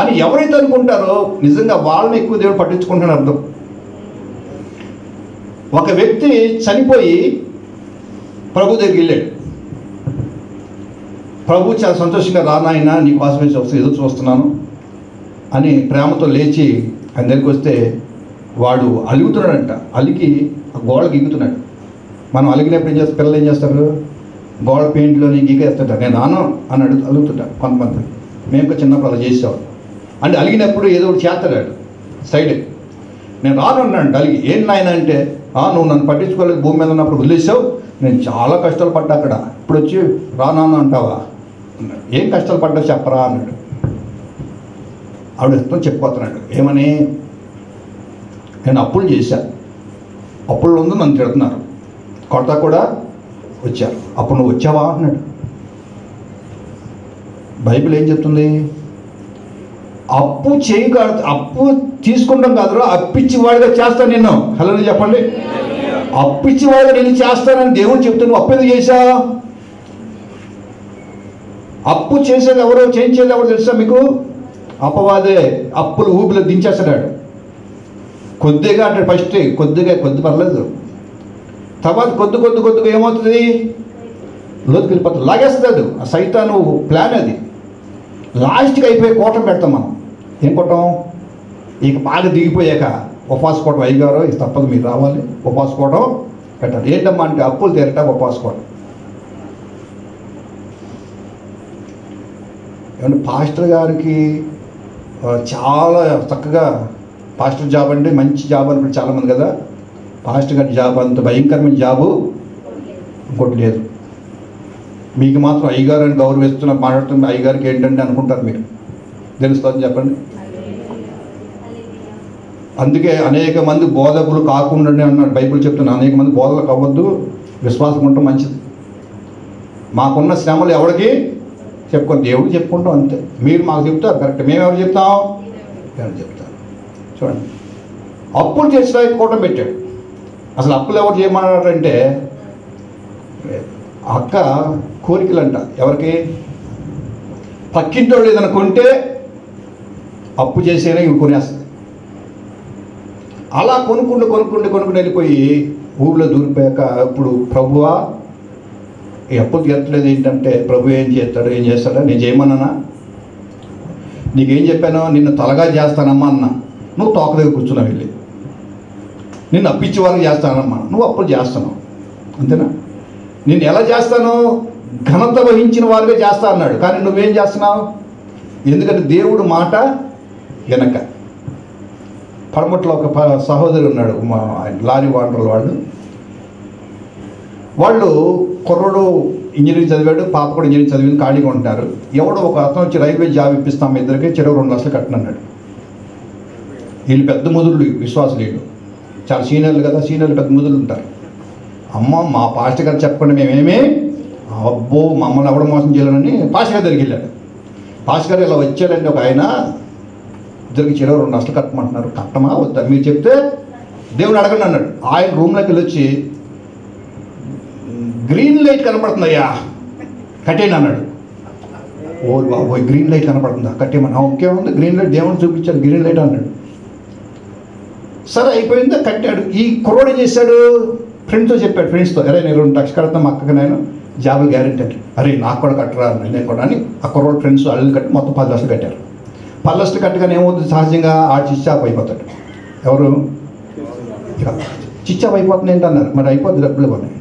Speaker 2: అని ఎవరైతే అనుకుంటారో నిజంగా వాళ్ళని ఎక్కువ దేవుడు పట్టించుకుంటాడని అర్థం. ఒక వ్యక్తి చనిపోయి ప్రభు దగ్గరికి వెళ్ళాడు. ప్రభు చాలా సంతోషంగా, రానాయన నీ కోసమే ఎదురు చూస్తున్నాను అని ప్రేమతో లేచి ఆయన దగ్గరికి వస్తే వాడు అలుగుతున్నాడంట, అలిగి ఆ గోడకి ఎగుతున్నాడు. మనం అలిగినప్పుడు ఏం చేస్తారు, పిల్లలు ఏం చేస్తారు, గోడ పెయింట్లో గీకేస్తుంటారు. నేను రాను అని అలుగుతుంటారు కొంతమంది. మేము ఇంకా చిన్నప్పుడు అలా చేసేవాడు. అంటే అలిగినప్పుడు ఏదో ఒకటి చేస్తాడు సైడ్. నేను రాను అన్నాడు అలిగి. ఏం నాయన అంటే, నువ్వు నన్ను పట్టించుకోలేదు, భూమి మీద ఉన్నప్పుడు వదిలేసావు, నేను చాలా కష్టాలు పడ్డా అక్కడ, ఇప్పుడు వచ్చి రాను అంటావా అన్నాడు. ఏం కష్టాలు పడ్డా చెప్పరా అన్నాడు. ఆవిడ ఇష్టం చెప్పిపోతున్నాడు. ఏమని, నేను అప్పులు చేశాను, అప్పుల్లో ఉంది నన్ను తిడుతున్నారు, కొడతా కూడా వచ్చారు, అప్పుడు నువ్వు వచ్చావా అన్నాడు. బైబిల్ ఏం చెప్తుంది, అప్పు చేయకూడదు, అప్పు తీసుకుంటాం కాదు, అప్పిచ్చి వాడిగా చేస్తాను నిన్ను. హలో చెప్పండి, అప్పిచ్చి వాడిగా నేను చేస్తానని దేవుడు చెప్తాను. అప్పు ఎందుకు చేశా? అప్పు చేసేది ఎవరో, చేయించేది ఎవరో తెలుసా మీకు? అపవాదే. అప్పులు ఊపిలో దించేస్తాడు. కొద్దిగా అంటే ఫస్ట్ కొద్ది పర్లేదు, తర్వాత కొద్దిగా ఏమవుతుంది, లోతుకి వెళ్ళిపోతుంది, లాగేస్తుంది. ఆ సైతాను ప్లాన్ అది. లాస్ట్కి అయిపోయి కోటం పెడతాం మనం. ఏం కోటం? ఇక బాగా దిగిపోయాక ఉపవాస కోటం. అయ్యగారు ఇది తప్పదు, మీరు రావాలి, ఉపవాస కోటం పెట్టాలి. ఏంటమ్మా అంటే అప్పులు తీరట ఉపవాస కోటం. ఏమంటే పాస్టర్ గారికి చాలా చక్కగా పాస్టర్ జాబ్ అంటే మంచి జాబ్ అనుకుంటే చాలామంది కదా. పాస్టర్ గారి జాబ్ అంత భయంకరమైన జాబు ఇంకోటి లేదు. మీకు మాత్రం అయ్యగారు అని గౌరవిస్తున్న మాట్లాడుతున్న అయ్యగారికి ఏంటంటే అనుకుంటారు మీరు. తెలుస్తుంది చెప్పండి. అందుకే అనేక మంది బోధకులు కాకుండానే అన్నాడు బైబిల్ చెప్తున్నా. అనేక మంది బోధకులు అవ్వద్దు, విశ్వాసం ఉండటం మంచిది. మాకున్న శ్రమలు ఎవరికి చెప్పుకొని దేవుడికి చెప్పుకుంటాం అంతే. మీరు మాకు చెప్తారు కరెక్ట్, మేము ఎవరు చెప్తాం? ఎవరు చెప్తారు? చూడండి, అప్పులు చేసిన కూటం పెట్టాడు. అసలు అప్పులు ఎవరు చేయమన్నారంటే, అక్క కోరికలు అంట. ఎవరికి? పక్కింటోళ్ళు ఏదైనా కొంటే అప్పు చేసేనే ఇవి కొనేస్తుంది. అలా కొనుక్కుంటూ వెళ్ళిపోయి ఊళ్ళో దూరిపోయాక ఇప్పుడు ప్రభువా ఈ అప్పులు తీరట్లేదు ఏంటంటే, ప్రభు ఏం చేస్తాడా? నేను చేయమన్నానా? నీకేం చెప్పాను? నిన్ను తలగా చేస్తానమ్మా అన్నా, నువ్వు తోక దగ్గర కూర్చున్నావు. వెళ్ళి నిన్ను అప్పిచ్చి వాళ్ళకి చేస్తానమ్మా, నువ్వు అప్పులు చేస్తున్నావు. అంతేనా? నేను ఎలా చేస్తాను? ఘనత వహించిన వారిగా చేస్తా అన్నాడు. కానీ నువ్వేం చేస్తున్నావు? ఎందుకంటే దేవుడు మాట వెనక. పడమట్లో ఒక సహోదరు ఉన్నాడు, మా లారీ వాండర్లు వాళ్ళు కుర్రోడు ఇంజనీరింగ్ చదివాడు, పాప కూడా ఇంజనీరింగ్ చదివింది, ఖాళీగా ఉంటారు. ఎవడో ఒక అతను వచ్చి రైల్వే జాబ్ ఇప్పిస్తాం ఇద్దరికి, చెరువు 2 లక్షలు కట్టనన్నాడు. వీళ్ళు పెద్ద ముదురులు, విశ్వాసులు, వీళ్ళు చాలా సీనియర్లు కదా, సీనియర్లు పెద్ద ముదురులు ఉంటారు. అమ్మ మా పాస్టర్ గారు చెప్పండి, మేమేమి అబ్బో మమ్మల్ని ఎవడ మోసం చేయాలని పాస్టర్ గారి దగ్గరికి వెళ్ళాడు. పాస్టర్ గారు ఇలా వచ్చాడండి, ఒక ఆయన ఇద్దరికి చెరువు 2 లక్షలు కట్టమంటున్నారు, కట్టమా వద్దా మీరు చెప్తే దేవుడు అడగండి అన్నాడు. ఆయన రూమ్లోకి వెళ్ళి వచ్చి, గ్రీన్ లైట్ కనపడుతుందయ్యా కట్టేయండి అన్నాడు. ఓ బాబోయ్, గ్రీన్ లైట్ కనపడుతుందా, కట్టేయమన్నా? ఓకే ఉంది, గ్రీన్ లైట్ దేవుడు చూపించాడు, గ్రీన్ లైట్ అన్నాడు. సరే అయిపోయిందా, కట్టాడు. ఈ కుర్రోడు ఏం చేశాడు? ఫ్రెండ్స్తో చెప్పాడు, ఫ్రెండ్స్తో, అరే నేను 2 లక్షలు కడతాను మా అక్కకి, నేను జాబులు గ్యారెంటీ అంటే, అరే నాకు కూడా కట్టరా నేను కూడా అని ఆ కుర్రోడు ఫ్రెండ్స్ అల్లు కట్టి మొత్తం 10 లక్షలు కట్టారు. 10 లక్షలు కట్టగానే ఏమవుతుంది? సహజంగా ఆ చిచ్చాప్ అయిపోతాడు. ఎవరు? చిచ్చాప్ అయిపోతుంది ఏంటన్నారు. మరి అయిపోద్ది, డబ్బులు ఇవ్వండి.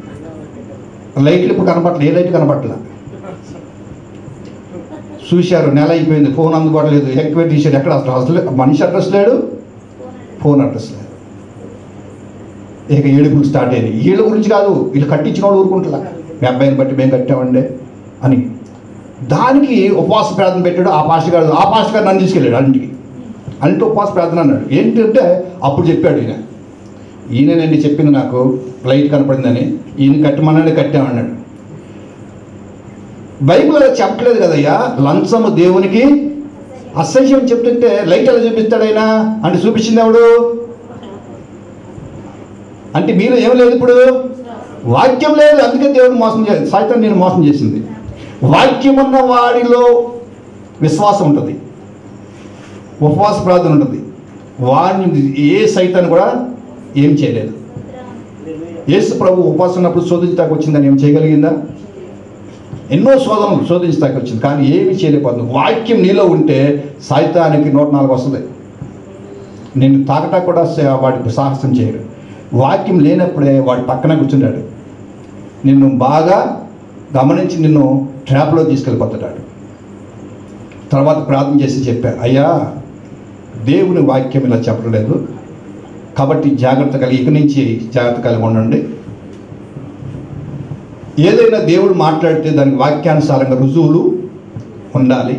Speaker 2: లైట్లు ఇప్పుడు కనపడలేదు, ఏ లైట్ కనపడలే. చూశారు, నెల అయిపోయింది, ఫోన్ అందుబాటు లేదు, ఎంక్వైరీ తీశారు, ఎక్కడ అసలు మనిషి అడ్రస్ లేడు, ఫోన్ అడ్రస్ లేదు. ఇక ఏడుపులు స్టార్ట్ అయ్యాయి. వీళ్ళ గురించి కాదు, వీళ్ళు కట్టించిన వాళ్ళు ఊరుకుంటున్నా, మీ అబ్బాయిని బట్టి మేము కట్టామండి అని. దానికి ఉపవాస ప్రార్థన పెట్టాడు ఆ పాస్టర్ గారు నన్ను తీసుకెళ్ళాడు అన్నింటికి. అంటే ఉపవాస ప్రార్థన అన్నాడు. ఏంటంటే అప్పుడు చెప్పాడు ఈయనండి చెప్పింది, నాకు లైట్ కనపడిందని, ఈయన కట్టమన్నాడు, కట్టామన్నాడు. బైబిల్ అలా చెప్పట్లేదు కదయ్యా. లంచము దేవునికి అసహ్యం చెప్తుంటే లైట్ ఎలా చూపిస్తాడు ఆయన అంటే, చూపించింది ఎవడు అంటే మీరు ఏం లేదు, ఇప్పుడు వాక్యం లేదు, అందుకే దేవుడు మోసం చేయాలి. సైతం నేను మోసం చేసింది. వాక్యం ఉన్న వాడిలో విశ్వాసం ఉంటుంది, ఉపవాస ప్రార్థన ఉంటుంది. వాడిని ఏ సైతాన్ని కూడా ఏం చేయలేదు. యేసు ప్రభు ఉపవాసం ఉన్నప్పుడు శోధించడానికి వచ్చిందని ఏం చేయగలిగిందా? ఎన్నో శోధనలు శోధించడానికి వచ్చింది, కానీ ఏమి చేయలేకపోతుంది. వాక్యం నీలో ఉంటే సైతానికి 104 వస్తుంది. నిన్ను తాకటా కూడా వాడికి సాహసం చేయడు. వాక్యం లేనప్పుడే వాడు పక్కన కూర్చుంటాడు, నిన్ను బాగా గమనించి నిన్ను ట్రాప్లో తీసుకెళ్ళిపోతాడు. తర్వాత ప్రార్థన చేసి చెప్పా, అయ్యా దేవుని వాక్యం ఇలా చెప్పలేదు కాబట్టి జాగ్రత్త కలిగి ఇక నుంచి జాగ్రత్త కలిగి ఉండండి. ఏదైనా దేవుడు మాట్లాడితే దానికి వాక్యానుసారంగా రుజువులు ఉండాలి.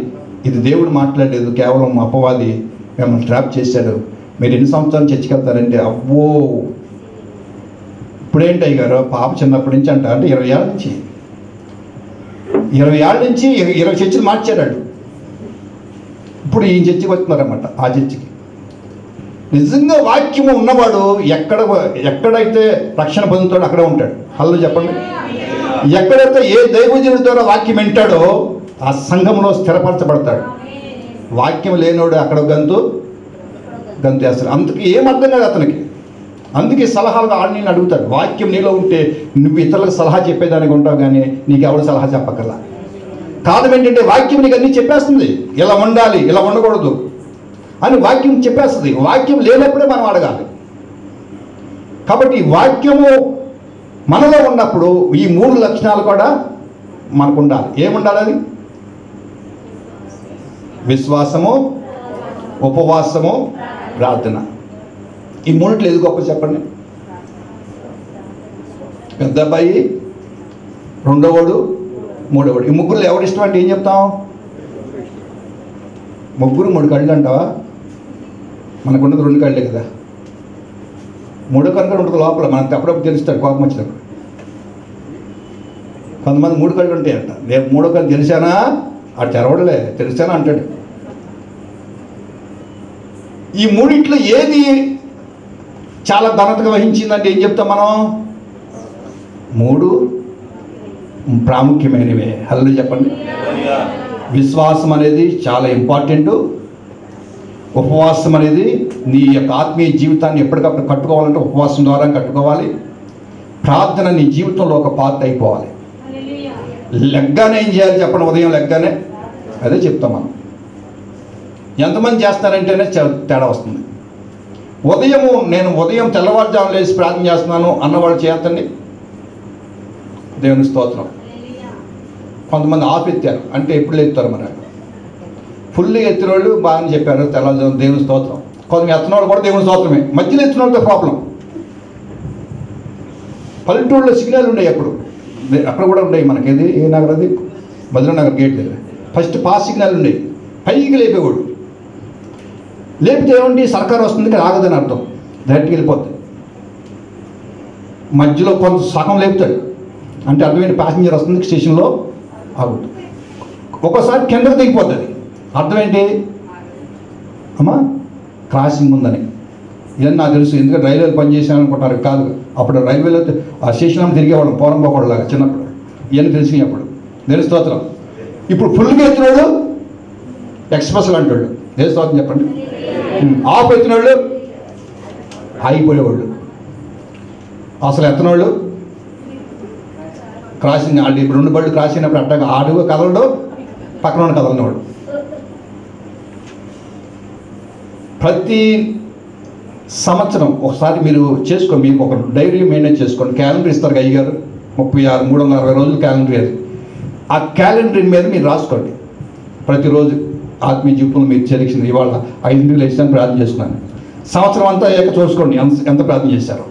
Speaker 2: ఇది దేవుడు మాట్లాడలేదు, కేవలం అపవాది మిమ్మల్ని ట్రాప్ చేశాడు, మీరు ఎన్ని సంవత్సరాలు చర్చికి వెళ్తారంటే అవ్వో ఇప్పుడేంటి అయ్యారు పాప చిన్నప్పటి నుంచి అంటే 20 ఏళ్ళ నుంచి 20 చర్చిలు మార్చాడు. ఇప్పుడు ఈ చర్చికి వస్తున్నారన్నమాట. ఆ చర్చికి నిజంగా వాక్యము ఉన్నవాడు ఎక్కడైతే రక్షణ పొందుతాడో అక్కడే ఉంటాడు. హల్లో చెప్పండి. ఎక్కడైతే ఏ దైవజనుడి ద్వారా వాక్యం వింటాడో ఆ సంఘంలో స్థిరపరచబడతాడు. వాక్యం లేనోడు అక్కడ గంతు వేస్తాడు. అందుకే ఏం అర్థం కాదు అతనికి. అందుకే సలహాలు ఆడిని అడుగుతాడు. వాక్యం నీలో ఉంటే నువ్వు ఇతరులకు సలహా చెప్పేదానికి ఉంటావు, కానీ నీకు ఎవరు సలహా చెప్పగలరా? కారణం ఏంటంటే వాక్యం నీకు అన్నీ చెప్పేస్తుంది, ఇలా ఉండాలి ఇలా ఉండకూడదు అని వాక్యం చెప్పేస్తుంది. వాక్యం లేనప్పుడే మనం అడగాలి. కాబట్టి వాక్యము మనలో ఉన్నప్పుడు ఈ 3 లక్షణాలు కూడా మనకు ఉండాలి. ఏముండాలి? అది విశ్వాసము, ఉపవాసము, ప్రార్థన. ఈ 3 ఏది గొప్ప చెప్పండి? పెద్ద అబ్బాయి, రెండోవాడు, మూడోవాడు. ఈ ముగ్గురు ఎవరిష్టం అంటే ఏం చెప్తాం? ముగ్గురు 3 కళ్ళు అంటావా? మనకున్నది 2 కళ్ళే కదా. 3 కళ్ళు ఉంటుంది లోపల, మనకు అప్పుడప్పుడు తెలుస్తాడు కోపం వచ్చినప్పుడు. కొంతమంది 3 కళ్ళు ఉంటాయంట. నేను 3వ కళ్ళు తెలిసానా, ఆ తెరవడలే తెలిసానా అంటాడు. ఈ 3 ఏది చాలా ఘనతగా వహించిందంటే ఏం చెప్తాం మనం? 3 ప్రాముఖ్యమైనవే. హల్లు చెప్పండి. విశ్వాసం అనేది చాలా ఇంపార్టెంట్. ఉపవాసం అనేది నీ యొక్క ఆత్మీయ జీవితాన్ని ఎప్పటికప్పుడు కట్టుకోవాలంటే ఉపవాసం ద్వారా కట్టుకోవాలి. ప్రార్థన నీ జీవితంలో ఒక పార్ట్ అయిపోవాలి. లెగ్గానే ఏం చేయాలి చెప్పండి? ఉదయం లెగ్గానే అదే చెప్తాం మనం. ఎంతమంది చేస్తారంటేనే తేడా వస్తుంది. నేను ఉదయం తెల్లవారుజాము లేచి ప్రార్థన చేస్తున్నాను అన్నవాళ్ళు చేతండి, దేవుని స్తోత్రం. కొంతమంది ఆపెత్తారు అంటే ఎప్పుడు ఎత్తారు మరి? ఫుల్గా ఎత్తిన వాళ్ళు బాగానే చెప్పారు తెల్లవారుజాము దేవుని స్తోత్రం. కొంతమంది ఎత్తిన వాళ్ళు కూడా దేవుని స్తోత్రమే. మధ్యలో ఎత్తిన వాళ్ళతో ప్రాబ్లం. పల్లెటూళ్ళలో సిగ్నల్ ఉండేవి అక్కడ కూడా ఉండేవి. మనకేది ఏ నగర్ అది? భద్రనగర్ గేట్ దగ్గర ఫస్ట్ పాస్ సిగ్నల్ ఉండేవి. పైకి లేపేవాడు. లేపితే ఏమండి సర్కారు వస్తుంది కానీ ఆగదని అర్థం, డైరెక్ట్గా వెళ్ళిపోతుంది. మధ్యలో కొంత సగం లేపుతాడు అంటే అర్థమైంది ప్యాసింజర్ వస్తుంది స్టేషన్లో ఆగుతుంది. ఒక్కోసారి కిందకు దిగిపోతుంది. అర్థం ఏంటి? అమ్మా క్రాసింగ్ ఉందని. ఇవన్నీ నాకు తెలుసు, ఎందుకంటే రైల్వేలు పనిచేసాను అనుకుంటారు. కాదు, అప్పుడు రైల్వేలో ఆ స్టేషన్ తిరిగేవాళ్ళం పోరంపోకూడలాగా చిన్నప్పుడు. ఇవన్నీ తెలిసినాయి అప్పుడు. దేని స్తోత్రం. ఇప్పుడు ఫుల్గా ఎత్తినోడు ఎక్స్ప్రెస్లు అంటాడు. దేని స్తోత్రం చెప్పండి. ఆఫ్ ఎత్తినోళ్ళు ఆగిపోయేవాళ్ళు. అసలు ఎత్తనోళ్ళు క్రాసింగ్ ఆడి. ఇప్పుడు 2 బళ్ళు క్రాస్ అయినప్పుడు అట్టగా ఆడు కదలడు, పక్కన కదలనివాడు. ప్రతి సంవత్సరం ఒకసారి మీరు చేసుకోండి, మీకు ఒక డైరీ మెయింటైన్ చేసుకోండి. క్యాలెండర్ ఇస్తారు అయ్యగారు, 36 360 రోజులు క్యాలెండర్ అది. ఆ క్యాలెండర్ మీద మీరు రాసుకోండి. ప్రతిరోజు ఆత్మీయ జీవితంలో మీరు చేరించింది. ఇవాళ 5 లేచాను ప్రార్థన చేస్తున్నాను. సంవత్సరం అంతా ఏక చూసుకోండి ఎంత ప్రార్థన చేశారు.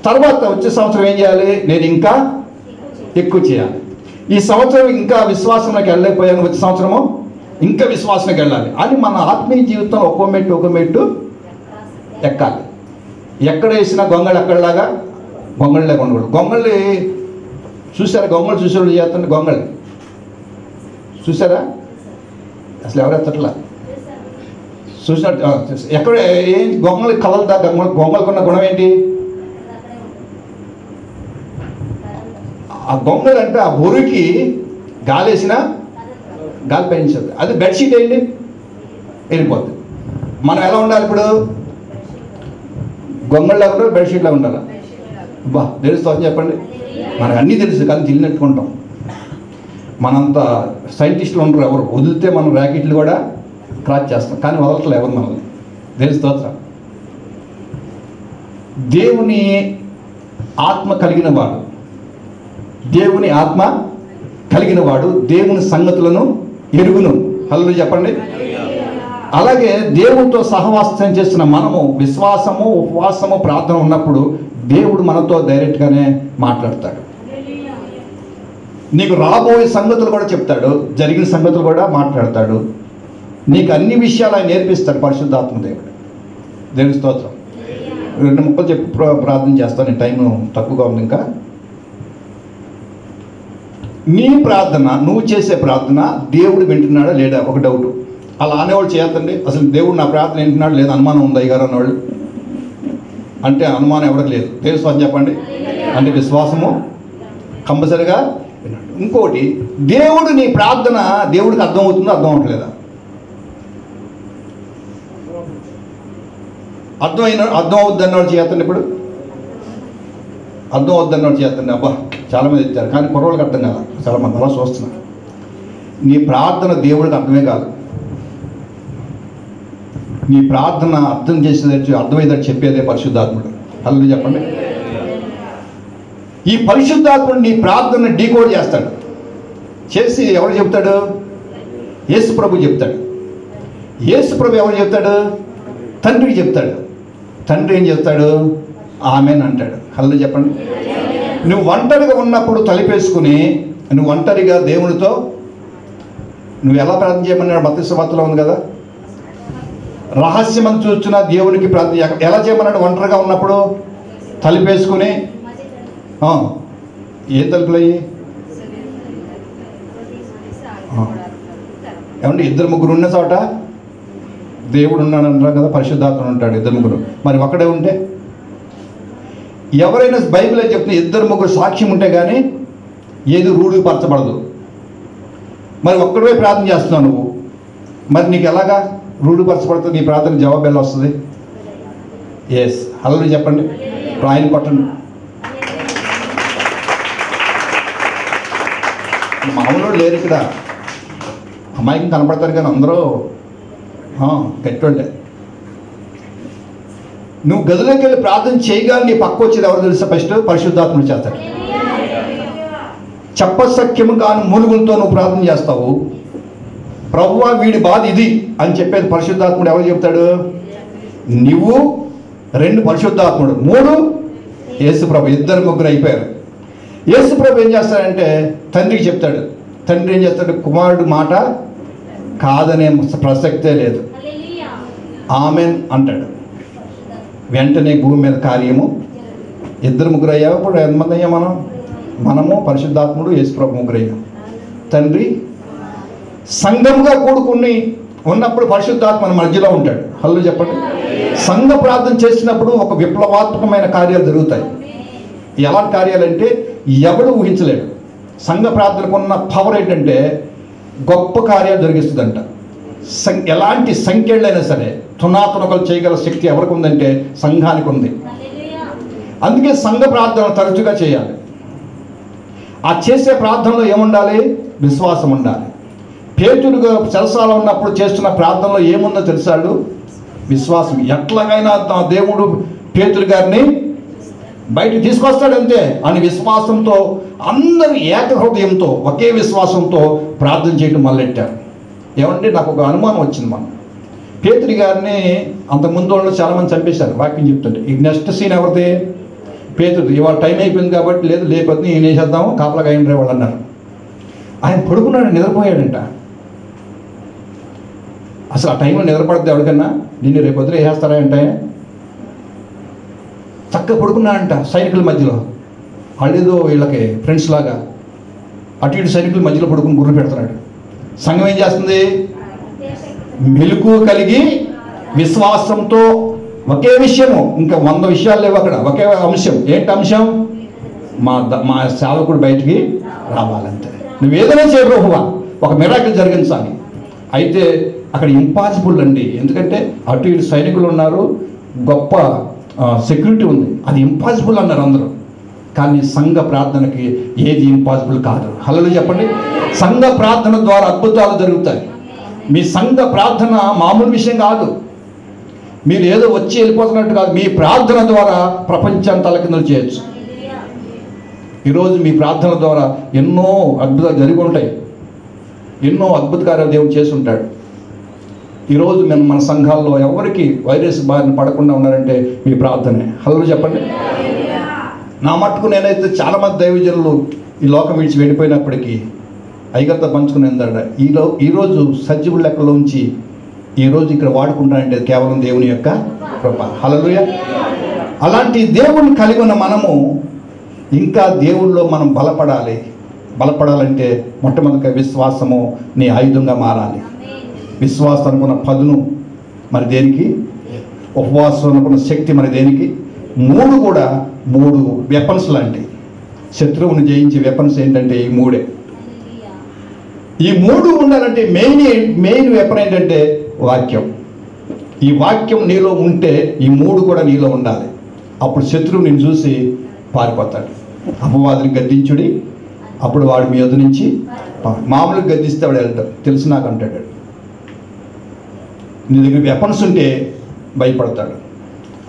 Speaker 2: తర్వాత వచ్చే సంవత్సరం ఏం చేయాలి? నేను ఇంకా ఎక్కువ చేయాలి. ఈ సంవత్సరం ఇంకా విశ్వాసంలోకి వెళ్ళలేకపోయాను, వచ్చే సంవత్సరము ఇంకా విశ్వాసంలోకి వెళ్ళాలి అని మన ఆత్మీయ జీవితం ఒక్కో మెట్టు ఎక్కాలి. ఎక్కడ వేసినా గొంగళి ఎక్కడలాగా గొంగళిలాగా ఉండకూడదు. గొంగళి చూసారా? గొంగళి చూసేవాళ్ళు చేస్తుంటే గొంగళి చూసారా? అసలు ఎవరు ఎత్తట్లా చూసినట్టు ఎక్కడ ఏం గొంగళి కలలదా? గొంగళికున్న గుణం ఏంటి? ఆ గొంగళి అంటే ఆ బొరుకి గాలేసినా గాలి పయించదు. అది బెడ్షీట్ ఏంటి వెళ్ళిపోతుంది. మనం ఎలా ఉండాలి ఇప్పుడు? గొంగళిలా ఉండాలి, బెడ్షీట్లా ఉండాలి. బా తెలుస్తుంది చెప్పండి. మనకు అన్నీ తెలుసు కానీ తెలియనట్టుకుంటాం. మనంత సైంటిస్టులు ఉండరు ఎవరు. వదిలితే మనం ర్యాకెట్లు కూడా క్రాచ్ చేస్తాం కానీ వదలట్లే ఎవరు మనల్ని. దేవుని స్తోత్రం. దేవుని ఆత్మ కలిగిన వాడు, దేవుని ఆత్మ కలిగిన వాడు దేవుని సంగతులను ఎరుగును. హల్లెలూయా చెప్పండి. అలాగే దేవునితో సహవాసం చేస్తున్న మనము విశ్వాసము, ఉపవాసము, ప్రార్థన ఉన్నప్పుడు దేవుడు మనతో డైరెక్ట్గానే మాట్లాడతాడు. నీకు రాబోయే సంగతులు కూడా చెప్తాడు, జరిగిన సంగతులు కూడా మాట్లాడతాడు. నీకు అన్ని విషయాలు ఆయన నేర్పిస్తాడు పరిశుద్ధాత్మ దేవుడు. దేవుని స్తోత్రం. 2 ముక్కలు చెప్పి ప్రార్థన చేస్తాను, టైం తక్కువగా ఉంది. ఇంకా నీ ప్రార్థన, నువ్వు చేసే ప్రార్థన దేవుడు వింటున్నాడా లేడా ఒక డౌట్. అలా అనేవాళ్ళు చేయొద్దండి. అసలు దేవుడు నా ప్రార్థన వింటున్నాడు లేదా అనుమానం ఉంది అయ్యగారు అన్నవాళ్ళు. అంటే అనుమానం ఎవరికి లేదు. దేవుని స్తోత్రం చెప్పండి. అంటే విశ్వాసము కంపల్సరిగా విన్నాడు. ఇంకోటి, దేవుడు నీ ప్రార్థన దేవుడికి అర్థం అవుతుందో అర్థం అవ్వట్లేదా? అర్థం అవుద్ది అన్నవాడు చేతండి. ఇప్పుడు అర్థం అవుద్ది అన్నవాడు చేతండి. అబ్బా చాలామంది ఇచ్చారు, కానీ కుర్రోళ్ళకి అర్థం కాదు. చాలామంది అలా చూస్తున్నారు. నీ ప్రార్థన దేవుడికి అర్థమే కాదు. నీ ప్రార్థన అర్థం చేసేది, అర్థమయ్యేదని చెప్పేదే పరిశుద్ధాత్ముడు. హల్లెలూయా చెప్పండి. ఈ పరిశుద్ధాత్ముడు నీ ప్రార్థన డీకోడ్ చేస్తాడు. చేసి ఎవరు చెప్తాడు? యేసు ప్రభు చెప్తాడు. యేసు ప్రభు ఎవరు చెప్తాడు? తండ్రికి చెప్తాడు. తండ్రి ఏం చెప్తాడు? ఆమెన్ అంటాడు. హల్లెలూయా చెప్పండి. నువ్వు ఒంటరిగా ఉన్నప్పుడు తలిపేసుకుని నువ్వు ఒంటరిగా దేవునితో నువ్వు ఎలా ప్రార్థన చేయమన్నాడు? మత్తయి వార్తలో ఉంది కదా, రహస్యమని చూస్తున్న దేవునికి ప్రార్థన ఎలా చేయమన్నాడు? ఒంటరిగా ఉన్నప్పుడు తలిపేసుకుని. ఏ తలుపులయ్యి? ఏమంటే 2-3 ఉన్న చోట దేవుడు ఉన్నాడు అంటారు కదా, పరిశుద్ధాత్మ ఉంటాడు. 2-3 మరి ఒక్కడే ఉంటే? ఎవరైనా బైబిల్ అని చెప్తే 2-3 సాక్ష్యం ఉంటే కానీ ఏది రూఢిపరచబడదు. మరి ఒక్కడే ప్రార్థన చేస్తున్నావు నువ్వు, మరి నీకు ఎలాగా రూఢిపరచబడుతుంది? నీ ప్రార్థన జవాబు ఎలా వస్తుంది? ఎస్, హల్లెలూయా చెప్పండి. ఆయన పట్టండి. మామూలు లేరు ఇక్కడ, అమ్మాయికి కనపడతారు కానీ అందరూ గట్టివాళ్ళే. నువ్వు గదిలోకి వెళ్ళి ప్రార్థన చేయగానే నీ పక్క వచ్చేది ఎవరు తెలుసా? ఫస్ట్ పరిశుద్ధాత్ముడు చేస్తాడు. చెప్పసఖ్యము కాని మూలుగులతో నువ్వు ప్రార్థన చేస్తావు. ప్రభువా వీడి బాధ ఇది అని చెప్పేది పరిశుద్ధాత్ముడు ఎవరు చెప్తాడు? నువ్వు, 2 పరిశుద్ధాత్ముడు, 3 యేసు ప్రభు. 2-3 అయిపోయారు. యేసు ప్రభు ఏం చేస్తాడంటే తండ్రికి చెప్తాడు. తండ్రి ఏం చేస్తాడు? కుమారుడు మాట కాదనే ప్రసక్తే లేదు, ఆమెన్ అంటాడు. వెంటనే భూమి మీద కార్యము. 2-3 అయ్యావు. ఇప్పుడు ఎంతమంది అయ్యా? మనము పరిశుద్ధాత్ముడు, యేసు ప్రభు 3 అయ్యాం. తండ్రి సంఘంగా కూడుకుని ఉన్నప్పుడు పరిశుద్ధాత్మ మన మధ్యలో ఉంటాడు. హల్లెలూయా చెప్పండి. సంఘ ప్రార్థన చేసినప్పుడు ఒక విప్లవాత్మకమైన కార్యాలు జరుగుతాయి. ఎలాంటి కార్యాలంటే ఎవడు ఊహించలేడు. సంఘ ప్రార్థనకు ఉన్న పవర్ ఏంటంటే గొప్ప కార్యాలు జరిగిస్తుందంట. ఎలాంటి సంఖ్యలైనా సరే తునాతునకలు చేయగల శక్తి ఎవరికి ఉందంటే సంఘానికి ఉంది. అందుకే సంఘ ప్రార్థన తరచుగా చేయాలి. ఆ చేసే ప్రార్థనలో ఏముండాలి? విశ్వాసం ఉండాలి. పేతురుగా చెరసాల ఉన్నప్పుడు చేస్తున్న ప్రార్థనలో ఏముందో తెలుసాడు? విశ్వాసం. ఎట్లాగైనా దేవుడు పేతురు గారిని బయటకు తీసుకొస్తాడంతే అని విశ్వాసంతో అందరూ ఏకహృదయంతో ఒకే విశ్వాసంతో ప్రార్థన చేయడం మొదలెట్టారు. ఏమంటే నాకు ఒక అనుమానం వచ్చింది. పేతురు గారిని అంతకుముందు వాళ్ళు చాలామంది చంపేశారు. వాక్యం చెప్తుంటే ఈ నెక్స్ట్ సీన్ ఎవరిది? పేతురు. ఇవాళ టైం అయిపోయింది కాబట్టి లేదు, లేకపోతే ఈయన వేసేద్దాము, కాపలాగా అయిన వాళ్ళు అన్నారు. ఆయన పడుకున్నాడు, నిద్రపోయాడంట. అసలు ఆ టైంలో నిద్రపడితే ఎవరికన్నా నిన్ను రేపు వదిలే వేసేస్తారా అంటే చక్కగా పడుకున్నాడంట సైనికుల మధ్యలో. వాళ్ళేదో వీళ్ళకి ఫ్రెండ్స్ లాగా అటు ఇటు సైనికుల మధ్యలో పడుకుని గుర్రు పెడుతున్నాడు. సంఘం ఏం చేస్తుంది? మెలకు కలిగి విశ్వాసంతో ఒకే విషయము, ఇంకా 100 విషయాలు లేవు అక్కడ, ఒకే అంశం. ఏంటి అంశం? మా సేవకుడు బయటికి రావాలంతే. నువ్వు ఏదైనా చేయ ప్రభువా, ఒక మిరాకిల్ జరిగించాలి. అయితే అక్కడ ఇంపాసిబుల్ అండి, ఎందుకంటే అటు ఇటు సైనికులు ఉన్నారు, గొప్ప సెక్యూరిటీ ఉంది, అది ఇంపాసిబుల్ అన్నారు అందరూ. కానీ సంఘ ప్రార్థనకి ఏది ఇంపాసిబుల్ కాదు. హల్లెలూయా చెప్పండి. సంఘ ప్రార్థన ద్వారా అద్భుతాలు జరుగుతాయి. మీ సంఘ ప్రార్థన మామూలు విషయం కాదు. మీరు ఏదో వచ్చి వెళ్ళిపోతున్నట్టు కాదు, మీ ప్రార్థన ద్వారా ప్రపంచాన్ని తలకిందులు చేయొచ్చు. ఈరోజు మీ ప్రార్థన ద్వారా ఎన్నో అద్భుతాలు జరిగి ఉంటాయి, ఎన్నో అద్భుత కార్యాలు దేవుడు చేసి ఉంటాడు. ఈరోజు మేము మన సంఘాల్లో ఎవరికి వైరస్ బారిన పడకుండా ఉన్నారంటే మీ ప్రార్థనే. హలో చెప్పండి. నా మట్టుకు నేనైతే చాలామంది దైవజనులు ఈ లోకం విడిచి వెళ్ళిపోయినప్పటికీ ఐగత పంచుకునేందాడ ఈరోజు సజీవుల లెక్కలో ఉంచి ఈరోజు ఇక్కడ వాడుకుంటానంటే కేవలం దేవుని యొక్క కృప. హల్లెలూయా. అలాంటి దేవుని కలిగి ఉన్న మనము ఇంకా దేవుళ్ళో మనం బలపడాలి. బలపడాలంటే మొట్టమొదటిగా విశ్వాసము నీ ఆయుధంగా మారాలి. విశ్వాసం అనుకున్న పదును మరి దేనికి, ఉపవాసం అనుకున్న శక్తి మరి దేనికి. మూడు వెపన్స్ లాంటి శత్రువుని జయించే వెపన్స్ ఏంటంటే ఈ మూడే. ఈ మూడు ఉండాలంటే మెయిన్ వెపన్ ఏంటంటే వాక్యం. ఈ వాక్యం నీలో ఉంటే ఈ మూడు కూడా నీలో ఉండాలి. అప్పుడు శత్రువు నిన్ను చూసి పారిపోతాడు. అపవాదిని గద్దించుడి, అప్పుడు వాడు మీ వద్ద నుంచి మామూలుగా గద్దిస్తే వాడు వెళ్తాడు, తెలుసు నాకు అంటాడు. నీ దగ్గర వెపన్స్ ఉంటే భయపడతాడు.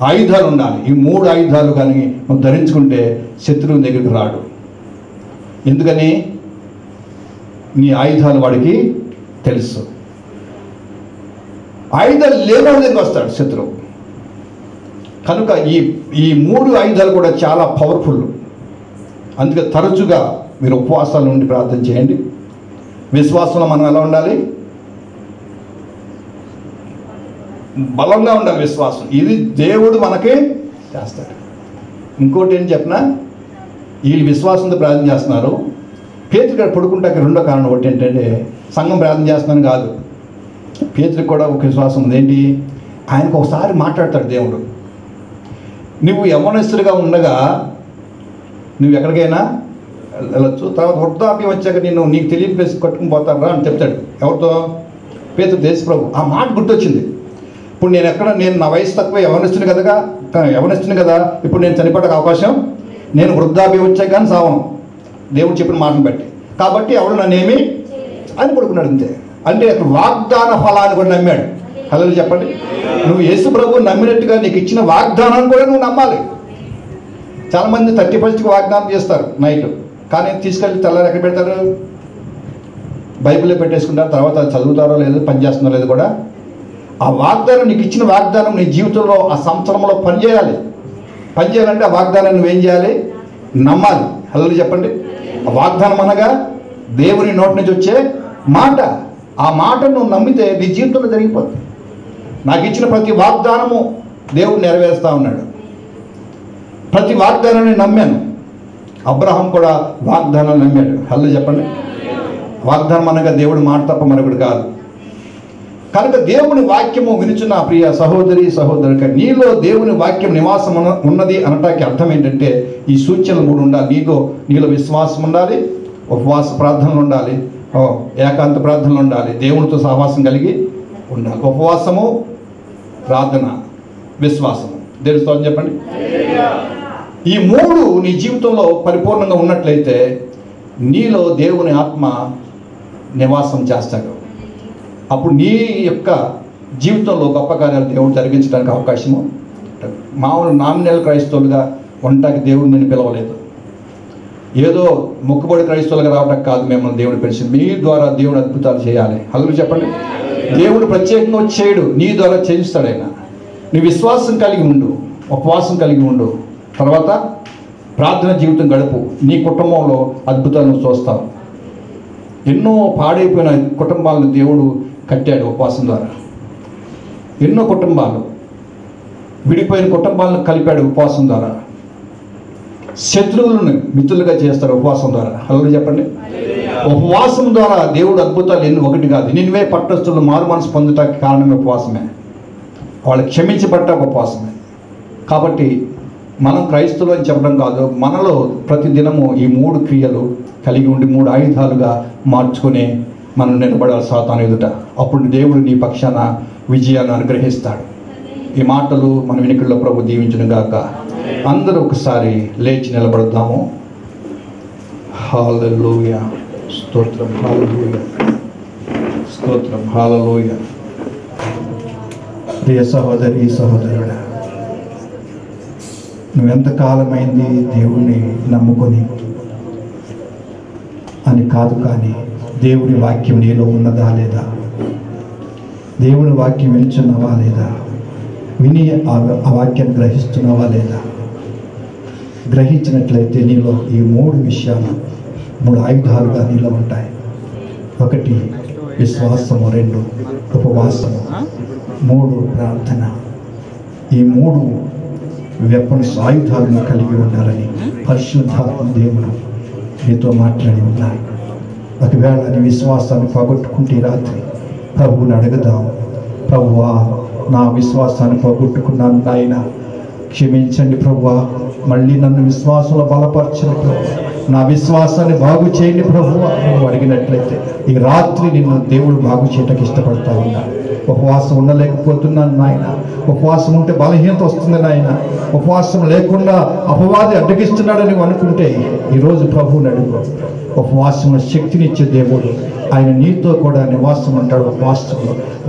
Speaker 2: ఆయుధాలు ఉండాలి. ఈ మూడు ఆయుధాలు కానీ నువ్వు ధరించుకుంటే శత్రువు దగ్గరికి రాడు. ఎందుకని? నీ ఆయుధాలు వాడికి తెలుసు. ఆయుధాలు లేని దగ్గరికి వస్తాడు శత్రువు. కనుక ఈ మూడు ఆయుధాలు కూడా చాలా పవర్ఫుల్. అందుకే తరచుగా మీరు ఉపవాసాల నుండి ప్రార్థన చేయండి. విశ్వాసంలో మనం ఎలా ఉండాలి? బలంగా ఉండాలి విశ్వాసం. ఇది దేవుడు మనకి చేస్తాడు. ఇంకోటి ఏంటి చెప్పినా, వీళ్ళు విశ్వాసంతో ప్రార్థన చేస్తున్నారు. పేతురు గారు పడుకుంటాక రెండో కారణం ఒకటి ఏంటంటే సంఘం ప్రార్థన చేస్తున్నాను కాదు, పేతురికి కూడా ఒక విశ్వాసం ఉంది. ఏంటి? ఆయనకు ఒకసారి మాట్లాడతాడు దేవుడు. నువ్వు యవ్వనస్తుడిగా ఉండగా నువ్వు ఎక్కడికైనా వెళ్ళొచ్చు, తర్వాత వృద్ధాప్యం వచ్చాక నీకు తెలియని ప్లేస్ కట్టుకుని పోతారా అని చెప్తాడు. ఎవరితో? పేతురు దేశప్రభు. ఆ మాట గుర్తొచ్చింది. ఇప్పుడు నేను నా వయసు తక్కువ, యవనస్తుని కదా, ఇప్పుడు నేను చనిపోవడానికి అవకాశం, నేను వృద్ధాప్యం వచ్చాక కానీ సావను దేవుడు చెప్పిన మాటను బట్టి, కాబట్టి ఎవరు నన్నేమి అని పడుకున్నాడు. అంతే. అంటే అక్కడ వాగ్దాన ఫలాన్ని కూడా నమ్మాడు. హల్లెలూయా చెప్పండి. నువ్వు యేసు ప్రభువు నమ్మినట్టుగా నీకు ఇచ్చిన వాగ్దానాన్ని కూడా నువ్వు నమ్మాలి. చాలామంది 30% వాగ్దానం చేస్తారు నైట్, కానీ తీసుకెళ్ళి తెల్లారి ఎక్కడ పెడతారు? బైబిల్లో పెట్టేసుకుంటారు. తర్వాత చదువుతారో లేదు, పని చేస్తున్నారో లేదు కూడా. ఆ వాగ్దానం, నీకు ఇచ్చిన వాగ్దానం నీ జీవితంలో ఆ సంవత్సరంలో పనిచేయాలంటే ఆ వాగ్దానాన్ని నువ్వేం చేయాలి? నమ్మాలి. హల్లెలూయా చెప్పండి. ఆ వాగ్దానం అనగా దేవుని నోటి నుంచి వచ్చే మాట. ఆ మాటను నువ్వు నమ్మితే నీ జీవితంలో జరిగిపోతుంది. నాకు ఇచ్చిన ప్రతి వాగ్దానము దేవుడు నెరవేరుస్తూ ఉన్నాడు. ప్రతి వాగ్దానాన్ని నమ్మాను. అబ్రహాం కూడా వాగ్దానాన్ని నమ్మాడు. హల్లెలూయా చెప్పండి. వాగ్దానం అనగా దేవుడు మాట తప్ప మరొకటి కాదు. కనుక దేవుని వాక్యము వినుచున్న ప్రియ సహోదరి సహోదరుక, నీలో దేవుని వాక్యం నివాసం ఉన్నది అనటానికి అర్థం ఏంటంటే ఈ సూచనలు మూడు ఉండాలి. నీలో విశ్వాసం ఉండాలి, ఉపవాస ప్రార్థనలు ఉండాలి, ఏకాంత ప్రార్థనలు ఉండాలి, దేవునితో సహవాసం కలిగి ఉండాలి. ఉపవాసము, ప్రార్థన, విశ్వాసము. తెలుస్తా చెప్పండి. ఈ మూడు నీ జీవితంలో పరిపూర్ణంగా ఉన్నట్లయితే నీలో దేవుని ఆత్మ నివాసం చేస్తాడు. అప్పుడు నీ యొక్క జీవితంలో గొప్ప కార్యాలు దేవుడు జరిగించడానికి అవకాశము. మామూలు నామినల్ క్రైస్తవులుగా ఉండటానికి దేవుడు నేను పిలవలేదు. ఏదో మొక్కుబడి క్రైస్తవులుగా రావడానికి కాదు మిమ్మల్ని దేవుడు పిలిచింది. మీ ద్వారా దేవుడు అద్భుతాలు చేయాలి. హల్లెలూయా చెప్పండి. దేవుడు ప్రత్యేకంగా వచ్చి చేయడు, నీ ద్వారా చేయిస్తాడు ఆయన. నీ విశ్వాసం కలిగి ఉండు, ఉపవాసం కలిగి ఉండు, తర్వాత ప్రార్థన జీవితం గడుపు. నీ కుటుంబంలో అద్భుతాలను చూస్తావు. ఎన్నో పాడైపోయిన కుటుంబాలను దేవుడు కట్టాడు ఉపవాసం ద్వారా. ఎన్నో కుటుంబాలు విడిపోయిన కుటుంబాలను కలిపాడు ఉపవాసం ద్వారా. శత్రువులను మిత్రులుగా చేస్తాడు ఉపవాసం ద్వారా. హల్లెలూయా చెప్పండి. ఉపవాసం ద్వారా దేవుడు అద్భుతాలు ఎన్ని ఒకటి కాదు. నిన్వే పట్టణస్థులు మారు మనసు పొందటానికి కారణమే ఉపవాసమే. వాళ్ళు క్షమించబట్ట ఉపవాసమే. కాబట్టి మనం క్రైస్తవులు అని చెప్పడం కాదు, మనలో ప్రతి దినము ఈ మూడు క్రియలు కలిగి ఉండి మూడు ఆయుధాలుగా మార్చుకుని మనం నిలబడాలి సాతాను ఎదుట. అప్పుడు దేవుడు నీ పక్షాన విజయాన్ని అనుగ్రహిస్తాడు. ఈ మాటలు మన వినికిడిలో ప్రభు దీవించును గాక. అందరూ ఒకసారి లేచి నిలబడతాము. హల్లెలూయా, స్తోత్రం, హల్లెలూయా, స్తోత్రం, హల్లెలూయా. ప్రియ సహోదరి సహోదరుడా, నువ్వెంతకాలమైంది దేవుణ్ణి నమ్ముకొని అని కాదు, కానీ దేవుని వాక్యం నీలో ఉన్నదా లేదా, దేవుని వాక్యం వింటున్నావా లేదా, విని ఆ వాక్యాన్ని గ్రహిస్తున్నావా లేదా? గ్రహించినట్లయితే నీలో ఈ 3 విషయాలు, 3 ఆయుధాలుగా నీలో ఉంటాయి. 1 విశ్వాసము, 2 ఉపవాసము, 3 ప్రార్థన. ఈ 3 వెపన్స్ ఆయుధాలను కలిగి ఉండాలని పరిశుద్ధాత్మ దేవుడు నీతో మాట్లాడి ఉన్నారు. ఒకవేళ నీ విశ్వాసాన్ని పోగొట్టుకుంటే రాత్రి ప్రభువుని అడుగుదాం. ప్రభువా, నా విశ్వాసాన్ని పోగొట్టుకున్నాను నాయన, క్షమించండి ప్రభువా, మళ్ళీ నన్ను విశ్వాసంలో బలపరచండి ప్రభు, నా విశ్వాసాన్ని బాగు చేయండి ప్రభువా. నువ్వు అడిగినట్లయితే ఈ రాత్రి నిన్ను దేవుడు బాగు చేయటానికి ఇష్టపడతా ఉన్నా. ఉపవాసం ఉండలేకపోతున్నాను నాయన, ఉపవాసం ఉంటే బలహీనత వస్తుంది నాయన, ఉపవాసం లేకుండా అపవాది అడ్డగిస్తున్నాడని అనుకుంటే ఈరోజు ప్రభువుని అడుగు. ఉపవాసంలో శక్తినిచ్చే దేవుడు ఆయన నీతో కూడా నివాసం ఉంటాడు.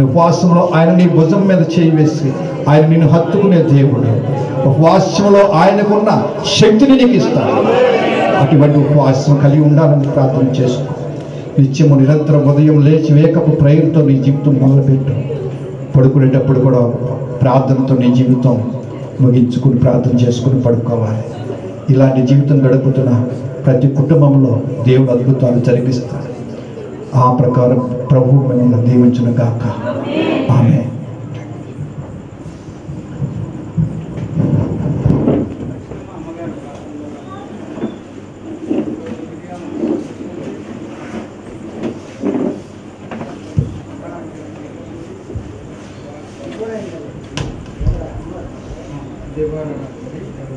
Speaker 2: ఉపవాసంలో ఆయన నీ భుజం మీద చేయి వేసి ఆయన నిన్ను హత్తుకునే దేవుడు. ఉపవాసంలో ఆయనకున్న శక్తిని నీకు ఇస్తాడు. అటువంటి ఉపవాసం కలిగి ఉండాలని ప్రార్థన చేసుకో. నిత్యము నిరంతరం ఉదయం లేచి వేకపు ప్రేయర్తో నీ జీవితం మొదలుపెట్టు. పడుకునేటప్పుడు కూడా ప్రార్థనతో నీ జీవితం ముగించుకుని ప్రార్థన చేసుకుని పడుకోవాలి. ఇలాంటి జీవితం గడుపుతున్న ప్రతి కుటుంబంలో దేవుడు అద్భుతాలు జరిగిస్తాడు. ఆ ప్రకారం ప్రభువు మిమ్మల్ని దీవించును గాక. ఆమేన్.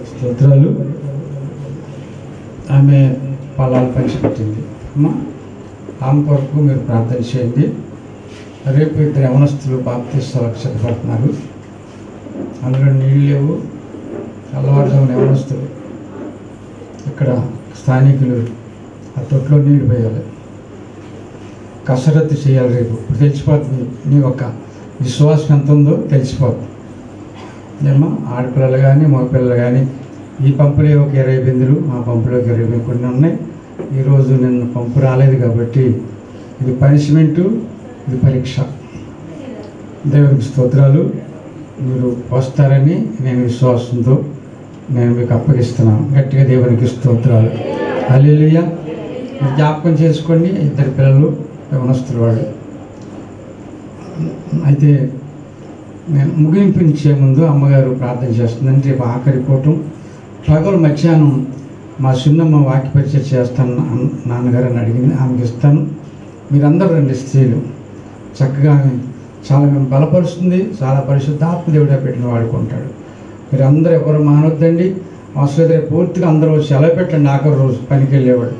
Speaker 1: స్తోత్రాలు. ఆమె పొలాలు పంచిపెట్టింది. అమ్మా, ఆమె కొరకు మీరు ప్రార్థన చేయండి. రేపు 2 యవనస్తులు బాప్తిస్తాలకు సిద్ధపడుతున్నారు. అందులో నీళ్ళు లేవు. తెల్లవారుజామున యవనస్తులు ఇక్కడ స్థానికులు ఆ తొట్లో నీళ్ళు పోయాలి, కసరత్తు చేయాలి. రేపు తెలిసిపోతుంది నీ యొక్క విశ్వాసం ఎంత ఉందో తెలిసిపోతుంది. ఏమో ఆడపిల్లలు కానీ మగపిల్లలు కానీ ఈ పంపులో ఒక 20 బిందులు, ఆ పంపులోకి 20 కొన్ని ఉన్నాయి. ఈరోజు నిన్న పంపు రాలేదు కాబట్టి ఇది పనిష్మెంటు, ఇది పరీక్ష. దేవునికి స్తోత్రాలు. మీరు వస్తారని నేను విశ్వాసంతో నేను మీకు అప్పగిస్తున్నాను. గట్టిగా దేవునికి స్తోత్రాలు. హల్లెలూయా. మీరు జ్ఞాపకం చేసుకోండి, 2 పిల్లలు యవనస్తులు వాళ్ళు. అయితే నేను ముగింపించే ముందు అమ్మగారు ప్రార్థన చేస్తుందని రేపు ఆఖరి కూటం పగలు మధ్యాహ్నం మా చిన్నమ్మ వాక్య పరిచయం చేస్తాను నాన్నగారు అని అడిగింది. ఆమెకి ఇస్తాను. మీరందరూ రండి. స్త్రీలు చక్కగా చాలా మేము బలపరుస్తుంది. చాలా పరిశుద్ధాత్మ దేవుడే పెట్టిన వాడుకుంటాడు. మీరందరూ ఎవరు మానొద్దండి. అవసరం రేపు పూర్తిగా అందరూ సెలవు పెట్టండి. ఆఖరి రోజు పనికి వెళ్ళేవాడు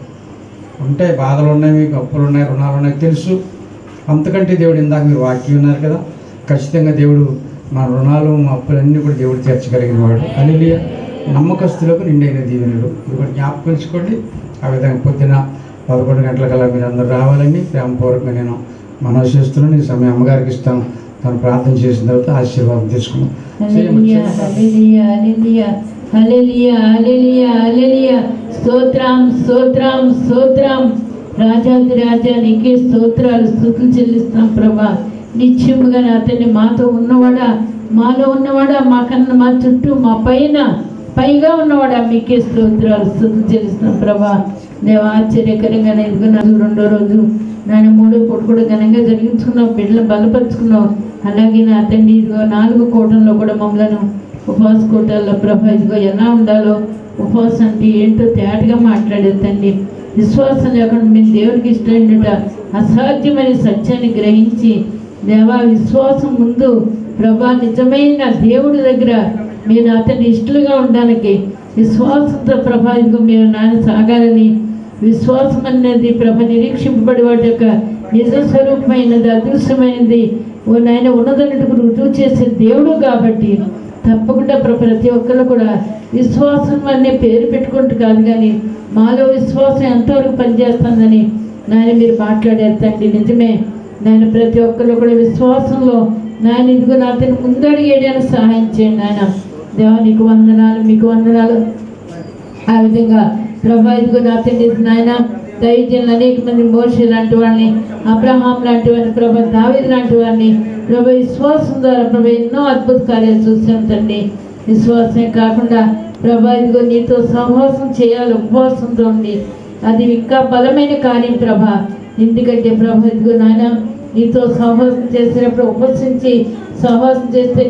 Speaker 1: ఉంటే బాధలు ఉన్నాయి, మీకు అప్పులు ఉన్నాయి, రుణాలు ఉన్నాయి తెలుసు. అంతకంటే దేవుడు ఇందాక మీరు వాక్యం ఉన్నారు కదా, ఖచ్చితంగా దేవుడు మా రుణాలు మా అప్పులన్నీ కూడా దేవుడు తీర్చగలిగిన వాడు. హల్లెలూయా. నమ్మకస్తులకు నిండైన దీవెనలు. ఇది కూడా జ్ఞాపకించుకోండి. ఆ విధంగా పొద్దున 11 గంటలకల్లా మీరు అందరూ రావాలని ప్రేమపూర్వకంగా నేను మనవి చేస్తున్నాను. ఈ సమయం అమ్మగారికి ఇస్తాను. తను ప్రార్థన చేసిన తర్వాత ఆశీర్వాదం తీసుకున్నాం.
Speaker 4: స్తోత్రం స్తోత్రం స్తోత్రం. రాజాది రాజానికి స్తోత్రాలు స్తుతులు చెల్లిస్తాం ప్రభా. నిత్యముగా అతన్ని మాతో ఉన్నవాడా, మాలో ఉన్నవాడా, మాకన్నా మా చుట్టూ మా పైగా ఉన్నవాడా మీకే స్తోత్రాలు స్తుతులు చెల్లిస్తాం ప్రభా. దేవ ఆశ్చర్యకరంగా ఎదుగున్నాను. 2వ రోజు నాన్న 3వ పూట కూడా ఘనంగా జరిగించుకున్నావు, బిడ్డలు బలపరుచుకున్నావు. అలాగే నా తండ్రి ఇదిగో 4వ కూటంలో కూడా మమ్మలను ఉపవాస కూటాల్లో ప్రభా ఇదిగో ఎలా ఉండాలో, ఉపవాసం అంటే ఏంటో తేటగా మాట్లాడేది తండ్రి. విశ్వాసం లేకుండా మేము దేవుడికి ఇష్టమైనట అసాధ్యమైన సత్యాన్ని గ్రహించి దేవా విశ్వాసం ముందు ప్రభా నిజమైన దేవుడి దగ్గర మీరు అతని ఇష్టలుగా ఉండడానికి విశ్వాసంతో ప్రభా ఇదిగో మీరు నాన్న సాగాలని. విశ్వాసం అనేది ప్రభ నిరీక్షింపబడి వాటి యొక్క నిజ స్వరూపమైనది, అదృశ్యమైనది. ఓ నాయన ఉన్నదన్నట్టుకు రుజువు చేసే దేవుడు కాబట్టి తప్పకుండా ప్రతి ఒక్కరు కూడా విశ్వాసం అనే పేరు పెట్టుకుంటూ కాదు, కానీ మాలో విశ్వాసం ఎంతవరకు పనిచేస్తుందని నాయన మీరు మాట్లాడారు తండ్రి. నిజమే నాయన, ప్రతి ఒక్కరు కూడా విశ్వాసంలో నాయన ఇదిగో నా తండ్రి ముందడిగేయడానికి సహాయం చేయండి నాయన. దేవా నీకు వందనాలు, మీకు వందనాలు. ఆ విధంగా ప్రభా ఇదిగో నా తండ్రి నాయన దైవజనులు అనేక మంది మోషే లాంటి వాడిని, అబ్రహాం లాంటి వాడిని, ప్రభా దావీదు లాంటి వాడిని ప్రభా విశ్వాసం ద్వారా ప్రభా ఎన్నో అద్భుత కార్యాలు చూసాం తండ్రి. విశ్వాసమే కాకుండా ప్రభా ఇదిగో నీతో సహవాసం చేయాలి, ఉపవాసంతో ఉండి అది ఇంకా బలమైన కార్యం ప్రభా. ఎందుకంటే ప్రభా ఇదిగో నాయన నీతో సహవాసం చేసేటప్పుడు ఉపవసించి సహవాసం చేస్తే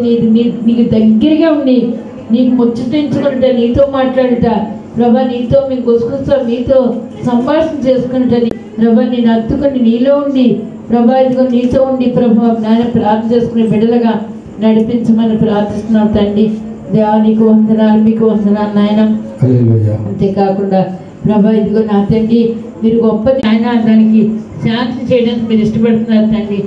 Speaker 4: నీకు దగ్గరగా ఉండి నీకు ముచ్చటించుకుంటా, నీతో మాట్లాడుతా ప్రభా, నీతో మేము గుసగుసా నీతో సంభాషణ చేసుకుంటుంది ప్రభా. నేను అత్తుకొని నీలో ఉండి ప్రభా ఇదిగో నీతో ఉండి ప్రభా నాయన ప్రార్థన చేసుకునే బిడ్డలుగా నడిపించమని ప్రార్థిస్తున్నాం తండ్రి. దేవా నీకు వందనాలు, మీకు వందనాలు నాయన. అంతేకాకుండా ప్రభా ఇదిగో నా తండ్రి మీరు గొప్పది ఆయన దానికి శాంతి చేయడానికి మీరు ఇష్టపడుతున్నారు తండ్రి.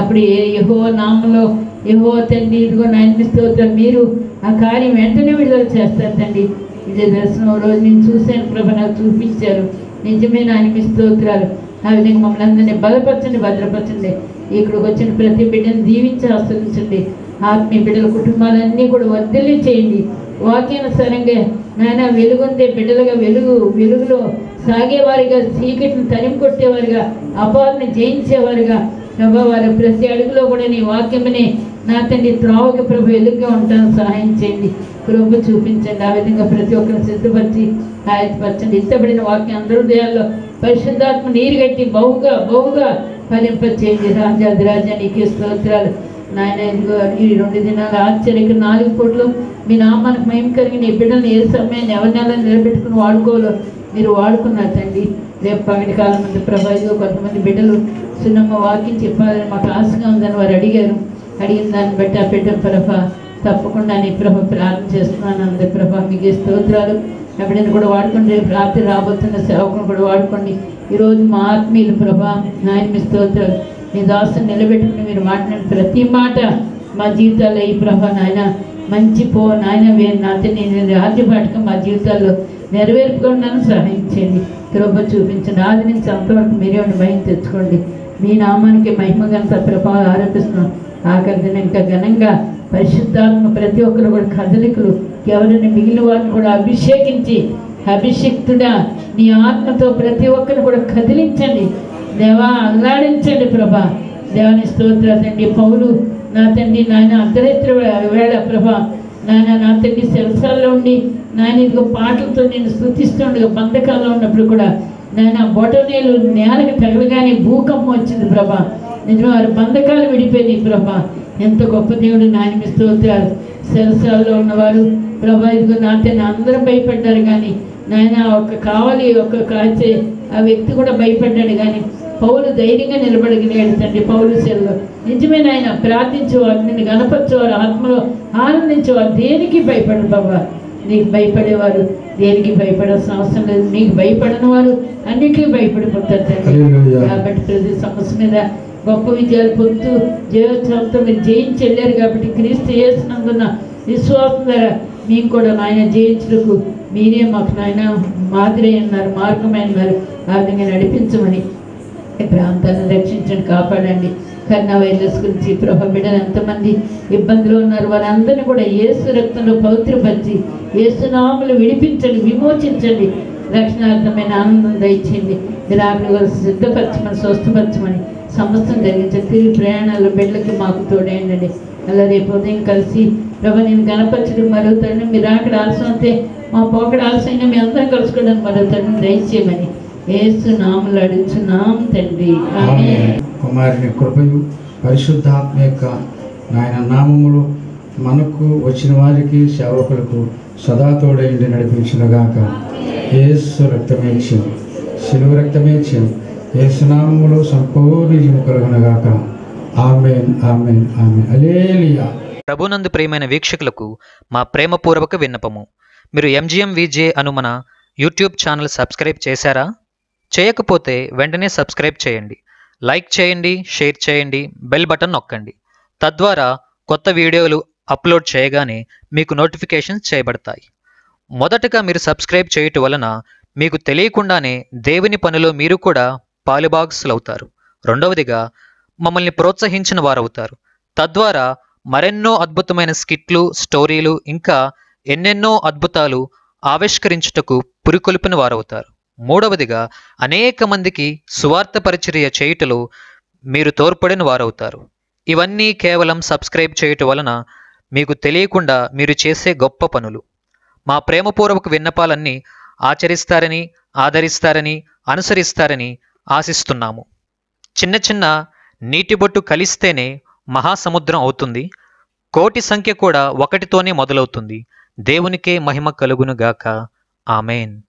Speaker 4: అప్పుడు యెహోవా నామంలో యెహోవా తండ్రి ఇదిగో నాయన స్తోత్రాలు, మీరు ఆ కార్యం వెంటనే విడుదల చేస్తారు తండ్రి. విజయ దర్శనం రోజు నేను చూశాను ప్రభా, నాకు చూపించారు. నిజమే నాయన స్తోత్రాలు. ఆ విధంగా మమ్మల్ని అందరినీ బలపరచండి, భద్రపరచండి. ఇక్కడికి వచ్చిన ప్రతి బిడ్డను దీవించి ఆస్వాదించండి. ఆత్మీయ బిడ్డల కుటుంబాలన్నీ కూడా వర్ధిల్లి చేయండి. వాక్యానుసారంగా నాయన వెలుగుండే బిడ్డలుగా వెలుగులో సాగేవారిగా, చీకటిని తరిమి కొట్టేవారుగా, అపాలను జయించేవారుగా ప్రభా వారి ప్రతి అడుగులో కూడా నీ వాక్యమనే నా తండ్రి త్రోవకి ప్రభు వెలుగుగా ఉంటాను సహాయం చేయండి, కృప చూపించండి. ఆ విధంగా ప్రతి ఒక్కరిని సిద్ధపరిచి ఆయతపరచండి. ఇష్టపడిన వాక్యం అందరూ హృదయాల్లో పరిశుద్ధాత్మ నీరు కట్టి బహుగా ఫలింపచేయండి. రాజాది రాజా నీకే స్తోత్రాలు నాయన. ఇదిగో ఈ 2 దినాలు ఆశ్చర్యకి 4 పూటలు మీ నామానికి మహిమ కలిగి నీ బిడ్డలను ఏ సమయాన్ని ఎవరి నెల నిలబెట్టుకుని వాడుకోవాలో మీరు వాడుకున్నారు తండ్రి. రేపు పగటి కాలం మంది ప్రభా ఇదిగో కొంతమంది బిడ్డలు చిన్నమ్మ వాక్యం చెప్పాలని మాకు ఆశగా ఉందని వారు అడిగారు. అడిగిన దాన్ని బట్టి ఆ బిడ్డ ప్రభా తప్పకుండా నీ ప్రభ ప్రార్థన చేస్తున్నాను అంది ప్రభా. మీకు స్తోత్రాలు. ఎప్పుడైనా కూడా వాడుకోండి. రేపు రాత్రి రాబోతున్న సేవకును కూడా వాడుకోండి. ఈరోజు మా ఆత్మీయులు ప్రభా నాయన మీ స్తోత్రాలు. మీ దాసుని నిలబెట్టుకుని మీరు మాట్లాడిన ప్రతి మాట మా జీవితాల్లో ఈ ప్రభా నాయన మంచి నాయన నాతో నేను రాజ్యపాటకం మా జీవితాల్లో నెరవేర్చుకున్నాను సహాయం చేయండి, కృప చూపించండి. ఆది నుంచి అంతవరకు మీరే మహిమ తెచ్చుకోండి. మీ నామానికి మహిమగంత ప్రభావం ఆరోపిస్తున్నాం. ఆఖరి ఇంకా ఘనంగా పరిశుద్ధాత్మ ప్రతి ఒక్కరు కూడా కదలికలు ఎవరైనా మిగిలిన వారిని కూడా అభిషేక్తుడా నీ ఆత్మతో ప్రతి ఒక్కరిని కూడా కదిలించండి దేవా, అల్లాడించండి ప్రభా. దేవాని స్తోత్రాలు తండ్రి. పౌలు నా తండ్రి నాయన అర్ధరాత్రి వేళ ప్రభా నాయన నా తండ్రి సెలసాల్లో ఉండి నాయన ఇదిగో పాటలతో నేను స్తుతిస్తుండగా బంధకాల్లో ఉన్నప్పుడు కూడా నాయన బొటనీళ్ళు నేలకు తగలగానే భూకంపం వచ్చింది ప్రభా. నిజమే వారి బంధకాలు విడిపోయినాయి ప్రభా. ఎంత గొప్ప దేవుడు నాయన మీ స్తోత్రాలు. సెలసాల్లో ఉన్నవారు ప్రభా ఇదిగో నా తండ్రి అందరూ భయపడ్డారు, కానీ నాయన ఒక కాచే ఆ వ్యక్తి కూడా భయపడ్డాడు, కానీ పౌలు ధైర్యంగా నిలబడగలిగాడు తండ్రి. పౌలు సెల్లో నిజమే నాయన ప్రార్థించేవారు, నిన్ను గణపరిచేవారు, ఆత్మలో ఆనందించేవారు, దేనికి భయపడరు బాబా. నీకు భయపడేవారు దేనికి భయపడాల్సిన అవసరం లేదు. నీకు భయపడని వారు అన్నిటికీ భయపడిపోతారు తండ్రి. కాబట్టి ప్రతి సమస్య మీద గొప్ప విజయాలు పొందుతూ జయోత్సవంతో మీరు జయించి వెళ్ళారు. కాబట్టి క్రీస్తు యేసునందున్న విశ్వాసం ద్వారా మేము కూడా నాయన జయించుటకు మీరే మాకు నాయన మాదిరి అన్నారు, మార్గమైనారు. ఆ విధంగా నడిపించమని ఈ ప్రాంతాన్ని రక్షించండి, కాపాడండి. కరోనా వైరస్ గురించి ప్రభా బిడ్డలు ఎంతమంది ఇబ్బందులు ఉన్నారు, వారందరినీ కూడా యేసు రక్తంలో పవిత్రపరిచి యేసు నామములో విడిపించండి, విమోచించండి. రక్షణార్థమైన ఆనందం దయచేయండి. మీరు ఆకలి సిద్ధపరచమని, స్వస్థపరచమని సమస్తం జరిగించండి. తిరిగి ప్రయాణాలు బిడ్డలకి మాకు తోడేయండి. అలా రేపు ఉదయం కలిసి ప్రభా నేను గణపరచడం మరొకరిని మీరు అక్కడ ఆలస్యం అయితే మా పోకడ ఆలస్యంగా మీ అందరం కలుసుకోవడానికి మరొకరిని దయచేయమని యేసు నామములో అడుగుచున్నాం తండ్రి. ఆమేన్.
Speaker 1: కుమారుని కృపయు పరిశుద్ధాత్మ యొక్క నాయన నామములు మనకు వచ్చిన వారికి సేవకులకు సదా తోడైండి నడిపించునుగాక. యేసు రక్తమేచ్యం, శిలువ రక్తమేచ్యం, యేసు నామములో సంపూర్ణ జీవము కలుగునుగాక. ఆమేన్, ఆమేన్, ఆమేన్. హల్లెలూయా.
Speaker 5: ప్రభునందు ప్రియమైన వీక్షకులకు మా ప్రేమపూర్వక విన్నపము. మీరు MGMVJ అను మన యూట్యూబ్ ఛానల్ సబ్స్క్రైబ్ చేశారా? చేయకపోతే వెంటనే సబ్స్క్రైబ్ చేయండి, లైక్ చేయండి, షేర్ చేయండి, బెల్ బటన్ నొక్కండి. తద్వారా కొత్త వీడియోలు అప్లోడ్ చేయగానే మీకు నోటిఫికేషన్స్ చేయబడతాయి. మొదటగా మీరు సబ్స్క్రైబ్ చేయటం వలన మీకు తెలియకుండానే దేవుని పనిలో మీరు కూడా పాలుభాగస్తులవుతారు. రెండవదిగా మమ్మల్ని ప్రోత్సహించిన వారవుతారు. తద్వారా మరెన్నో అద్భుతమైన స్కిట్లు, స్టోరీలు, ఇంకా ఎన్నెన్నో అద్భుతాలు ఆవిష్కరించుటకు పురికొల్పిన వారవుతారు. మూడవదిగా, అనేక మందికి సువార్త పరిచర్య చేయుటలో మీరు తోడ్పడిన వారవుతారు. ఇవన్నీ కేవలం సబ్స్క్రైబ్ చేయటం వలన మీకు తెలియకుండా మీరు చేసే గొప్ప పనులు. మా ప్రేమపూర్వక విన్నపాలన్నీ ఆచరిస్తారని, ఆదరిస్తారని, అనుసరిస్తారని ఆశిస్తున్నాము. చిన్న చిన్న నీటి బొట్టు కలిస్తేనే మహాసముద్రం అవుతుంది. కోటి సంఖ్య కూడా ఒకటితోనే మొదలవుతుంది. దేవునికే మహిమ కలుగునుగాక. ఆమెన్.